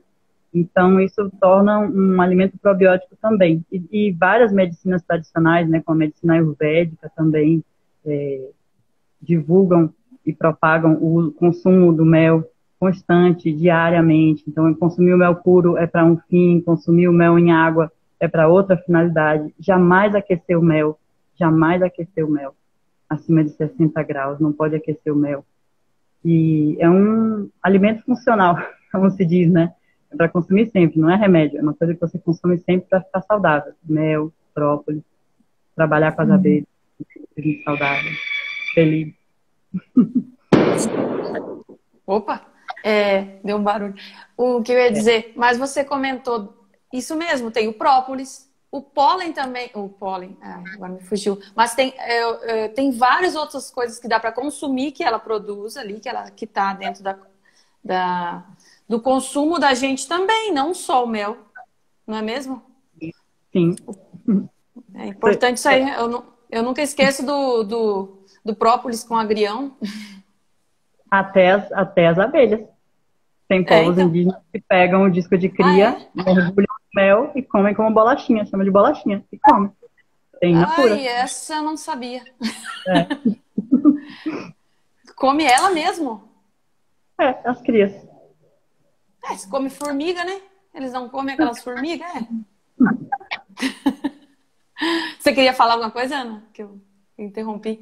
Então, isso torna um alimento probiótico também. E várias medicinas tradicionais, né, como a medicina ayurvédica também, divulgam e propagam o consumo do mel constante, diariamente. Então, consumir o mel puro é para um fim, consumir o mel em água é para outra finalidade. Jamais aquecer o mel acima de 60 graus, não pode aquecer o mel. E é um alimento funcional, como se diz, né? É para consumir sempre, não é remédio, é uma coisa que você consome sempre para ficar saudável. Mel, própolis, trabalhar com as abelhas, saudável, feliz. Opa, deu um barulho. O que eu ia dizer, mas você comentou, isso mesmo, tem o própolis, o pólen também, agora me fugiu, mas tem várias outras coisas que dá para consumir que ela produz ali, que está dentro do consumo da gente também, não só o mel, não é mesmo? Sim. É importante isso aí, eu nunca esqueço do própolis com agrião. Até as abelhas. Tem povos indígenas que pegam o disco de cria, mergulham no mel e comem como bolachinha, chama de bolachinha, e comem. Tem natura. Essa eu não sabia. Come ela mesmo? As crias. Se come formiga, né? Eles não comem aquelas formigas, Você queria falar alguma coisa, Ana? Que eu interrompi.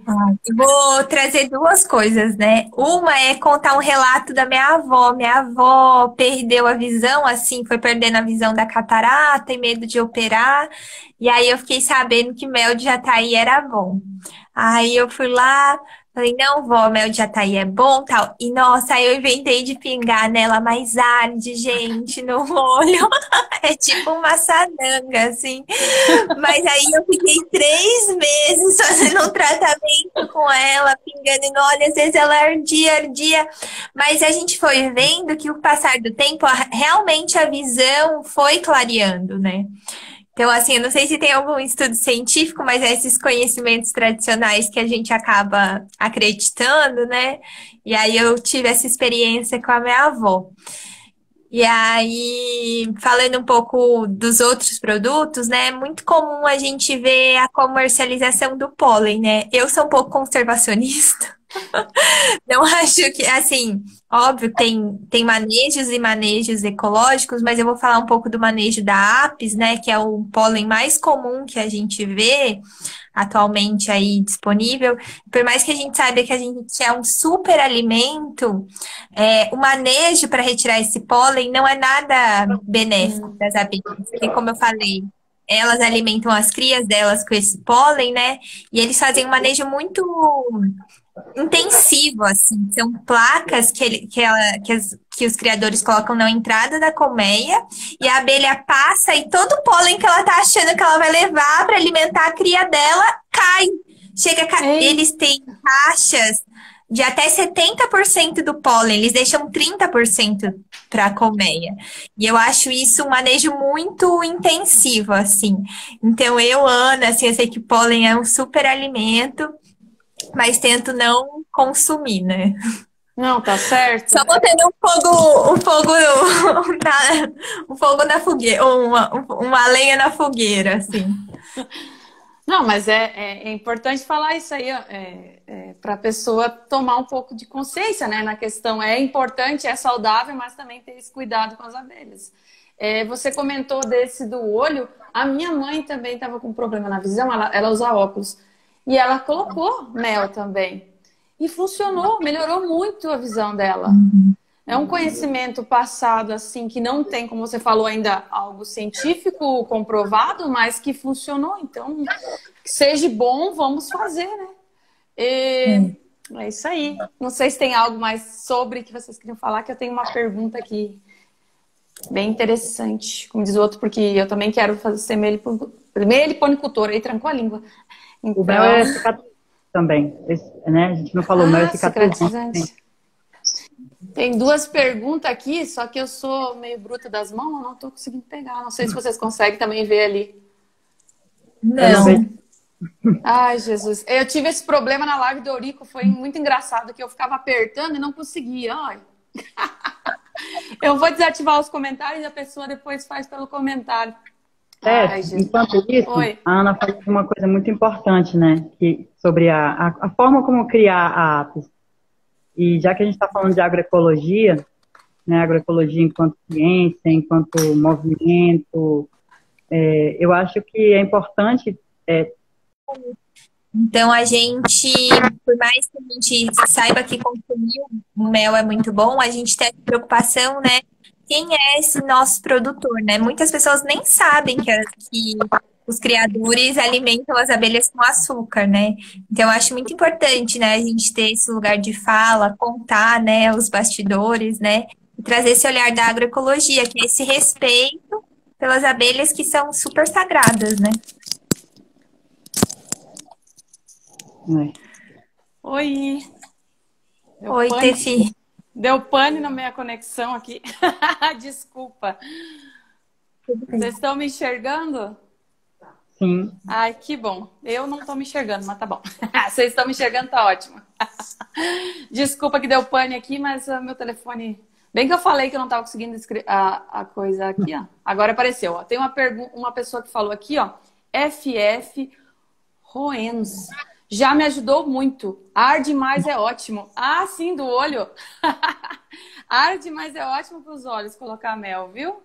Eu vou trazer duas coisas, né? Uma é contar um relato da minha avó. Minha avó perdeu a visão, assim, foi perdendo a visão da catarata e medo de operar. E aí eu fiquei sabendo que mel de jataí era bom. Aí eu fui lá, falei, não, vó, mel de jataí é bom, tal. E, nossa, aí eu inventei de pingar nela mais arde, gente, no olho. É tipo uma sananga, assim. Mas aí eu fiquei 3 meses fazendo um tratamento com ela, pingando no olho. Às vezes ela ardia. Mas a gente foi vendo que o passar do tempo, realmente a visão foi clareando, né? Então, assim, eu não sei se tem algum estudo científico, mas esses conhecimentos tradicionais que a gente acaba acreditando, né? E aí eu tive essa experiência com a minha avó. E aí, falando um pouco dos outros produtos, né? É muito comum a gente ver a comercialização do pólen, né? Eu sou um pouco conservacionista. Não acho que, assim, óbvio, tem manejos e manejos ecológicos, mas eu vou falar um pouco do manejo da apis, né? Que é o pólen mais comum que a gente vê atualmente aí disponível. Por mais que a gente saiba que a gente é um super alimento, o manejo para retirar esse pólen não é nada benéfico para as abelhas, porque, como eu falei, elas alimentam as crias delas com esse pólen, né? E eles fazem um manejo muito intensivo, assim. São placas que os criadores colocam na entrada da colmeia e a abelha passa e todo o pólen que ela tá achando que ela vai levar para alimentar a cria dela cai. Eles têm taxas de até 70% do pólen, eles deixam 30% para a colmeia. E eu acho isso um manejo muito intensivo, assim. Então, Ana, assim, eu sei que pólen é um super alimento, mas tento não consumir, né? Não, tá certo. Só botando um fogo na fogueira, uma lenha na fogueira, assim. Não, mas é importante falar isso aí, para a pessoa tomar um pouco de consciência, né? Na questão é importante, é saudável, mas também ter esse cuidado com as abelhas. Você comentou desse do olho. A minha mãe também estava com problema na visão, ela usa óculos. E ela colocou mel também. E funcionou, melhorou muito a visão dela. É um conhecimento passado, assim, que não tem, como você falou, ainda algo científico comprovado, mas que funcionou. Então, que seja bom, vamos fazer, né? É isso aí. Não sei se tem algo mais sobre que vocês queriam falar, que eu tenho uma pergunta aqui. Bem interessante. Como diz o outro, porque eu também quero ser meliponicultora. Aí trancou a língua. O mel é Então, cicatrizante também, né? A gente não falou, mel é cicatrizante. cicatrizante. Tem duas perguntas aqui, só que eu sou meio bruta das mãos, eu não tô conseguindo pegar. Não sei se vocês conseguem também ver ali. Não. Ai, Jesus. Eu tive esse problema na live do Eurico, foi muito engraçado, que eu ficava apertando e não conseguia. Ai. Eu vou desativar os comentários e a pessoa depois faz pelo comentário. Ai, Jesus. Enquanto isso, Oi. a Ana falou uma coisa muito importante, né? Sobre a forma como criar a apis. E já que a gente está falando de agroecologia, né? Agroecologia enquanto ciência, enquanto movimento, eu acho que é importante. Então, a gente, por mais que a gente saiba que consumir o mel é muito bom, a gente tem a preocupação, né? Quem é esse nosso produtor, né? Muitas pessoas nem sabem que os criadores alimentam as abelhas com açúcar, né? Então, eu acho muito importante, né? A gente ter esse lugar de fala, contar, né? Os bastidores, né? E trazer esse olhar da agroecologia, que é esse respeito pelas abelhas que são super sagradas, né? Oi. Oi, Tefi. Deu pane na minha conexão aqui. Desculpa. Vocês estão me enxergando? Sim. Ai, que bom. Eu não estou me enxergando, mas tá bom. Vocês estão me enxergando, tá ótimo. Desculpa que deu pane aqui, mas meu telefone... Bem que eu falei que eu não estava conseguindo escrever a coisa aqui, ó. Agora apareceu, ó. Tem uma pessoa que falou aqui, ó. FF Roens. Já me ajudou muito. Arde mais é ótimo. Ah, sim, do olho. Arde mais é ótimo para os olhos colocar mel, viu?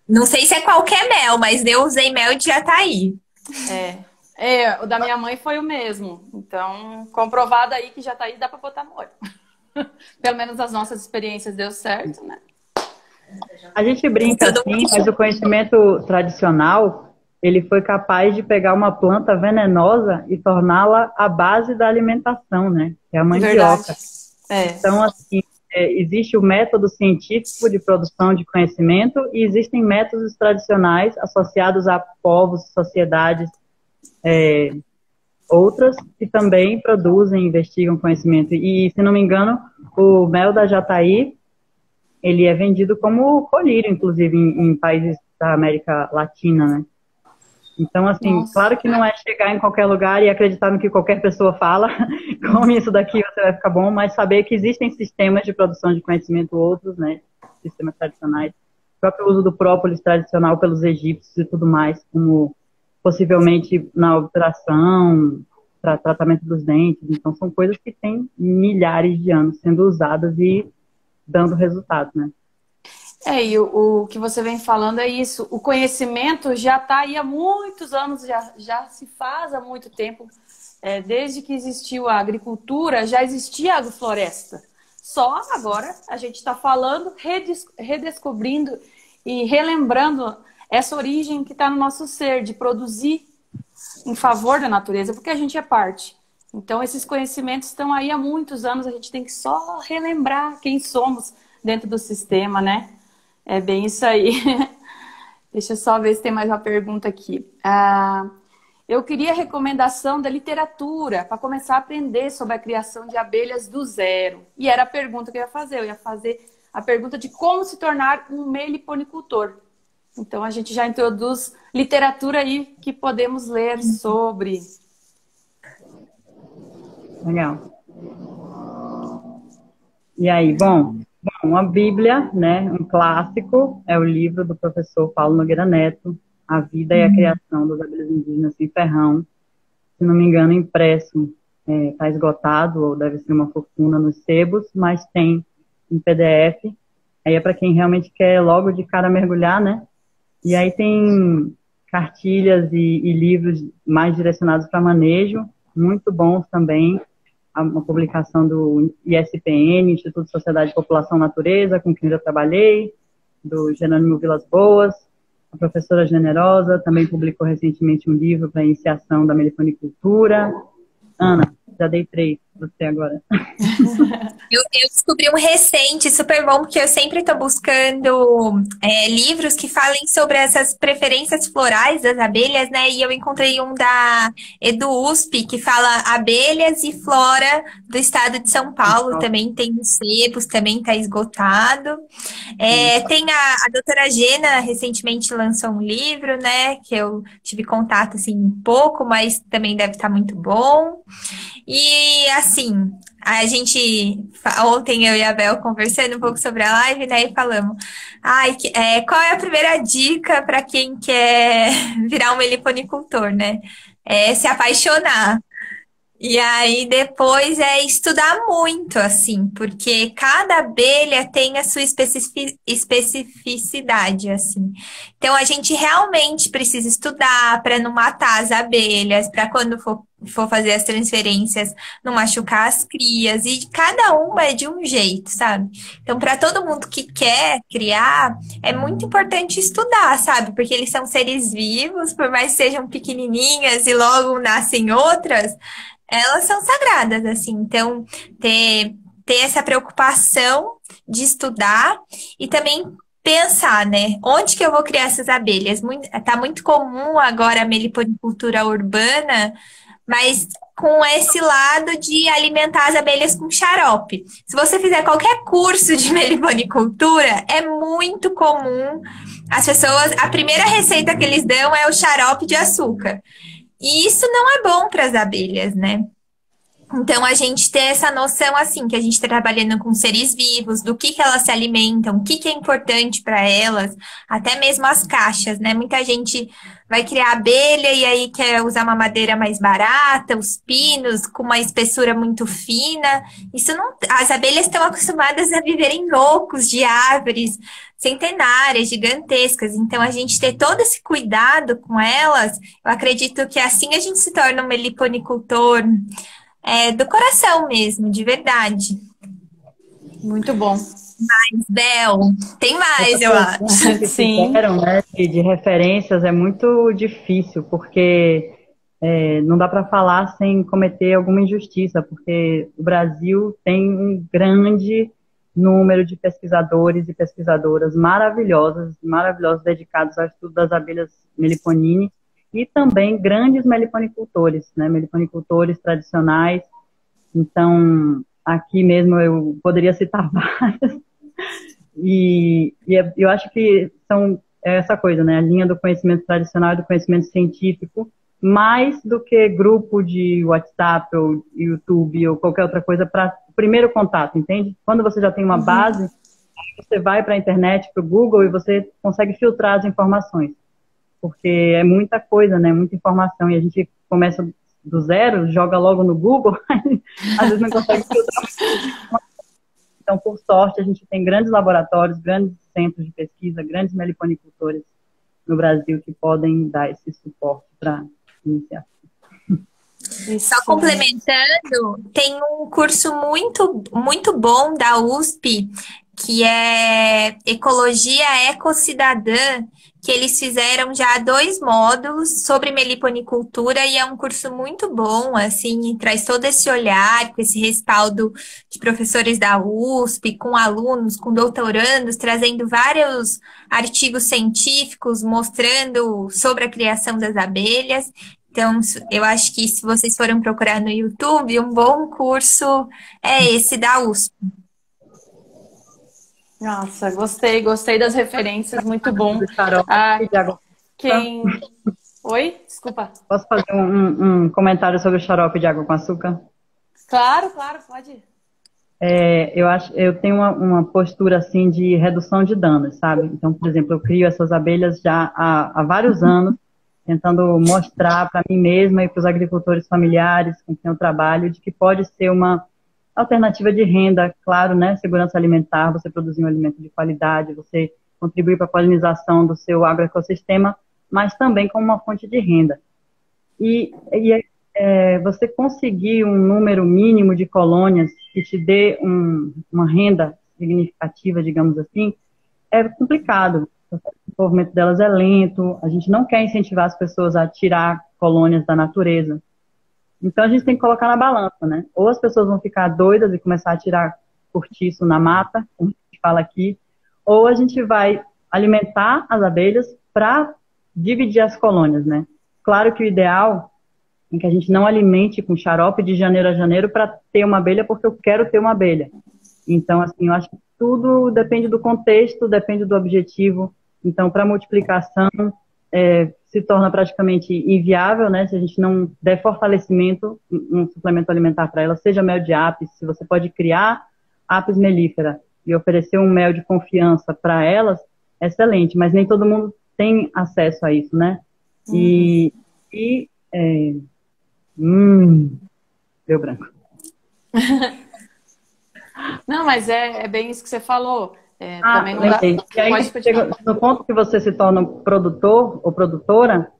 Não sei se é qualquer mel, mas eu usei mel de jataí. O da minha mãe foi o mesmo. Então, comprovado aí que jataí dá para botar no olho. Pelo menos as nossas experiências deu certo, né? A gente brinca assim, mas o conhecimento tradicional, ele foi capaz de pegar uma planta venenosa e torná-la a base da alimentação, né? Que é a mandioca. Então, assim, existe o método científico de produção de conhecimento e existem métodos tradicionais associados a povos, sociedades, outras que também produzem, investigam conhecimento. E, se não me engano, o mel da jataí, ele é vendido como colírio, inclusive, em países da América Latina, né? Então, assim, claro que não é chegar em qualquer lugar e acreditar no que qualquer pessoa fala, come isso daqui, você vai ficar bom, mas saber que existem sistemas de produção de conhecimento outros, né? Sistemas tradicionais. O próprio uso do própolis tradicional pelos egípcios e tudo mais, como possivelmente na obturação, para tratamento dos dentes. Então, são coisas que têm milhares de anos sendo usadas e dando resultado, né? E o que você vem falando é isso. O conhecimento já está aí há muitos anos, já se faz há muito tempo. Desde que existiu a agricultura, já existia a agrofloresta. Só agora a gente está falando, redescobrindo e relembrando essa origem que está no nosso ser, de produzir em favor da natureza, porque a gente é parte. Então, esses conhecimentos estão aí há muitos anos, a gente tem que só relembrar quem somos dentro do sistema, né? É bem isso aí. Deixa eu só ver se tem mais uma pergunta aqui. Eu queria recomendação da literatura para começar a aprender sobre a criação de abelhas do zero. E era a pergunta que eu ia fazer. Eu ia fazer a pergunta de como se tornar um meliponicultor. Então, a gente já introduz literatura aí que podemos ler sobre. Legal. E aí, bom, a Bíblia, né, um clássico, é o livro do professor Paulo Nogueira Neto, A Vida e a Criação das Abelhas Indígenas em Ferrão. Se não me engano, impresso, está esgotado, ou deve ser uma fortuna nos sebos, mas tem em PDF. Aí é para quem realmente quer logo de cara mergulhar, né? E aí tem cartilhas e livros mais direcionados para manejo, muito bons também. Uma publicação do ISPN, Instituto de Sociedade de População e Natureza, com quem eu já trabalhei, do Jerônimo Vilas Boas, a professora Generosa, também publicou recentemente um livro para iniciação da meliponicultura. Ana, já dei 3. você agora. Eu descobri um recente super bom, porque eu sempre estou buscando livros que falem sobre essas preferências florais das abelhas, né? E eu encontrei um da EduUSP, que fala abelhas e flora do estado de São Paulo. Também tem nos sebos, também está esgotado. Tem a doutora Gena, recentemente lançou um livro, né? Que eu tive contato, assim, um pouco, mas também deve estar muito bom. E, assim, a gente, ontem eu e a Bel conversando um pouco sobre a live, né? E falamos, qual é a primeira dica para quem quer virar um meliponicultor, né? É se apaixonar. E aí depois é estudar muito, assim, porque cada abelha tem a sua especificidade, assim. Então a gente realmente precisa estudar para não matar as abelhas, para quando for fazer as transferências não machucar as crias, e cada uma é de um jeito, sabe? Então, para todo mundo que quer criar, é muito importante estudar, sabe? Porque eles são seres vivos, por mais que sejam pequenininhas e logo nascem outras, elas são sagradas, assim. Então, ter essa preocupação de estudar e também pensar, né? Onde que eu vou criar essas abelhas? Tá muito comum agora a meliponicultura urbana, mas com esse lado de alimentar as abelhas com xarope. Se você fizer qualquer curso de meliponicultura, é muito comum as pessoas. A primeira receita que eles dão é o xarope de açúcar. E isso não é bom para as abelhas, né? Então, a gente ter essa noção, assim, que a gente está trabalhando com seres vivos, do que elas se alimentam, o que é importante para elas, até mesmo as caixas, né? Muita gente vai criar abelha e aí quer usar uma madeira mais barata, os pinos com uma espessura muito fina. Isso não, as abelhas estão acostumadas a viver em locos de árvores centenárias, gigantescas. Então, a gente ter todo esse cuidado com elas, eu acredito que assim a gente se torna um meliponicultor do coração mesmo, de verdade. Muito bom. Mas, Bel, tem mais, eu acho. Sim. Fizeram, né, de referências é muito difícil, porque não dá para falar sem cometer alguma injustiça, porque o Brasil tem um grande número de pesquisadores e pesquisadoras maravilhosos dedicados ao estudo das abelhas Meliponini, e também grandes meliponicultores, né, meliponicultores tradicionais. Então, aqui mesmo eu poderia citar vários, eu acho que são essa coisa, né, a linha do conhecimento tradicional e do conhecimento científico, mais do que grupo de WhatsApp ou YouTube ou qualquer outra coisa para o primeiro contato, entende? Quando você já tem uma base, você vai para a internet, para o Google, e você consegue filtrar as informações. Porque é muita coisa, né? Muita informação, e a gente começa do zero, joga logo no Google, às vezes não consegue filtrar. Então, por sorte, a gente tem grandes laboratórios, grandes centros de pesquisa, grandes meliponicultores no Brasil que podem dar esse suporte para iniciar. Só complementando, tem um curso muito, muito bom da USP, que é Ecologia Ecocidadã, que eles fizeram já 2 módulos sobre meliponicultura, e é um curso muito bom, assim, traz todo esse olhar, com esse respaldo de professores da USP, com alunos, com doutorandos, trazendo vários artigos científicos mostrando sobre a criação das abelhas. Então, eu acho que se vocês forem procurar no YouTube, um bom curso é esse da USP. Nossa, gostei das referências, muito bom. Oi? Desculpa. Posso fazer um comentário sobre o xarope de água com açúcar? Claro, pode. Eu tenho uma postura assim de redução de danos, sabe? Então, por exemplo, eu crio essas abelhas já há vários anos, tentando mostrar para mim mesma e para os agricultores familiares com quem eu trabalho, de que pode ser uma alternativa de renda, claro, né? Segurança alimentar, você produzir um alimento de qualidade, você contribuir para a polinização do seu agroecossistema, mas também como uma fonte de renda. Você conseguir um número mínimo de colônias que te dê uma renda significativa, digamos assim, é complicado. O desenvolvimento delas é lento, a gente não quer incentivar as pessoas a tirar colônias da natureza. Então a gente tem que colocar na balança, né? Ou as pessoas vão ficar doidas e começar a tirar cortiço na mata, como a gente fala aqui, ou a gente vai alimentar as abelhas para dividir as colônias, né? Claro que o ideal é que a gente não alimente com xarope de janeiro a janeiro para ter uma abelha porque eu quero ter uma abelha. Então, assim, eu acho que tudo depende do contexto, depende do objetivo. Então, para multiplicação, se torna praticamente inviável, né? Se a gente não der fortalecimento, um suplemento alimentar para ela, seja mel de apis, se você pode criar apis mellifera e oferecer um mel de confiança para elas, excelente, mas nem todo mundo tem acesso a isso, né? Deu branco. Não, mas é bem isso que você falou. Também não dá. E aí, no ponto que você se torna um produtor ou produtora,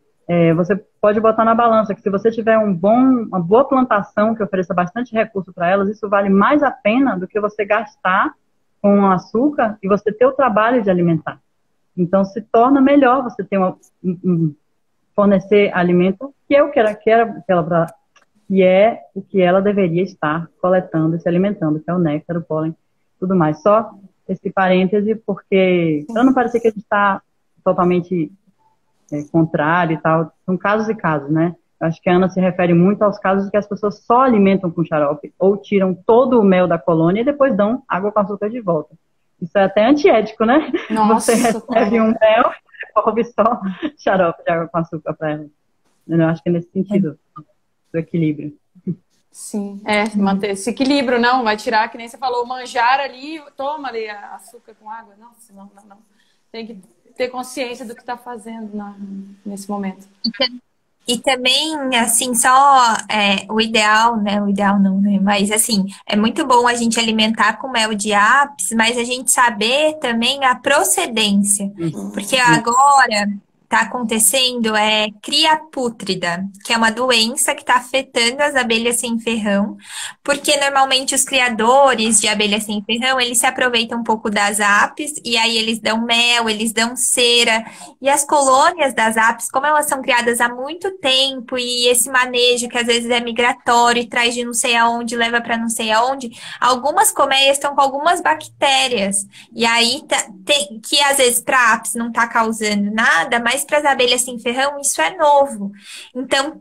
você pode botar na balança que se você tiver uma boa plantação que ofereça bastante recurso para elas, isso vale mais a pena do que você gastar com açúcar e você ter o trabalho de alimentar. Então, se torna melhor você ter fornecer alimento que é o que ela deveria estar coletando e se alimentando, que é o néctar, o pólen, tudo mais. Só esse parêntese, porque para não parecer que a gente está totalmente contrário e tal, são casos e casos, né? Eu acho que a Ana se refere muito aos casos que as pessoas só alimentam com xarope ou tiram todo o mel da colônia e depois dão água com açúcar de volta. Isso é até antiético, né? Nossa, você recebe um mel e devolve só xarope de água com açúcar para ela. Eu acho que é nesse sentido do equilíbrio. Sim, manter esse equilíbrio, não, vai tirar, que nem você falou, manjar ali, toma ali açúcar com água, nossa, não. Tem que ter consciência do que está fazendo nesse momento. E também, assim, só o ideal, né? O ideal não, né? Mas, assim, é muito bom a gente alimentar com mel de apis, mas a gente saber também a procedência. Porque agora tá acontecendo cria pútrida, que é uma doença que está afetando as abelhas sem ferrão, porque normalmente os criadores de abelhas sem ferrão, eles se aproveitam um pouco das apis, e aí eles dão mel, eles dão cera, e as colônias das apis, como elas são criadas há muito tempo, e esse manejo que às vezes é migratório, e traz de não sei aonde, leva para não sei aonde, algumas colmeias estão com algumas bactérias, e aí que às vezes para apis não está causando nada, mas para as abelhas sem ferrão isso é novo. Então,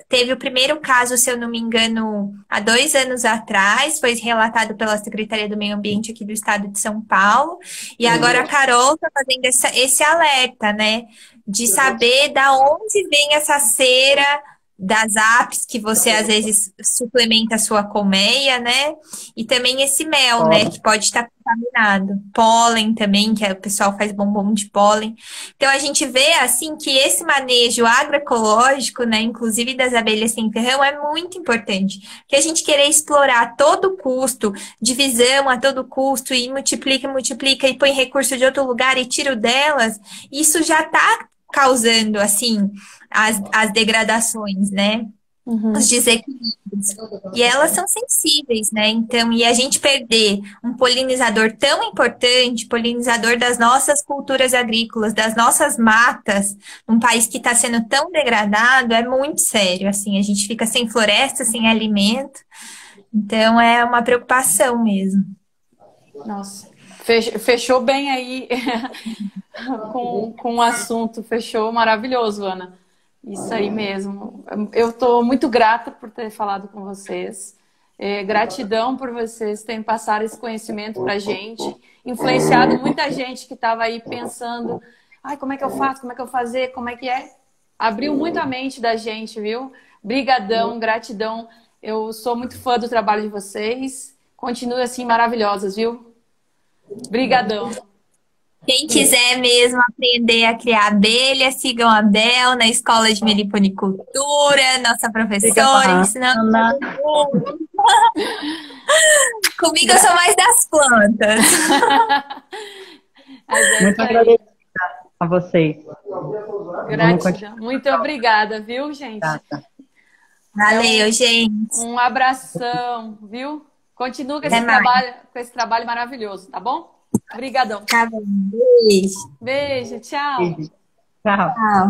teve o primeiro caso, se eu não me engano, há 2 anos atrás, foi relatado pela Secretaria do Meio Ambiente aqui do estado de São Paulo, e agora a Carol está fazendo esse alerta, né? De saber da onde vem essa cera das apis que você às vezes suplementa a sua colmeia, né? E também esse mel, né? Que pode estar contaminado. Pólen também, que o pessoal faz bombom de pólen. Então a gente vê assim que esse manejo agroecológico, né? Inclusive das abelhas sem ferrão, é muito importante. Que a gente querer explorar a todo custo, divisão a todo custo, e multiplica e põe recurso de outro lugar e tira o delas, isso já está causando, assim, as degradações, né? Os desequilíbrios. E elas são sensíveis, né? Então, e a gente perder um polinizador tão importante, polinizador das nossas culturas agrícolas, das nossas matas, num país que está sendo tão degradado, é muito sério, assim, a gente fica sem floresta, sem alimento. Então, é uma preocupação mesmo. Nossa, fechou bem aí com o assunto, fechou maravilhoso, Ana. Isso aí mesmo. Eu estou muito grata por ter falado com vocês. Gratidão por vocês terem passado esse conhecimento para a gente, influenciado muita gente que estava aí pensando, como é que eu faço, como é que eu vou fazer, como é que é? Abriu muito a mente da gente, viu? Brigadão, gratidão. Eu sou muito fã do trabalho de vocês. Continuem assim maravilhosas, viu? Brigadão. Quem quiser mesmo aprender a criar abelha, sigam a Bel na Escola de Meliponicultura, nossa professora, ensinando todo mundo. Comigo eu sou mais das plantas. Muito agradecida a vocês. Gratidão. Muito obrigada, viu, gente? Valeu, gente. Um abração, viu? Continua com esse trabalho maravilhoso, tá bom? Obrigadão. Tá bom. Beijo. Beijo, tchau. Beijo. Tchau. Tchau.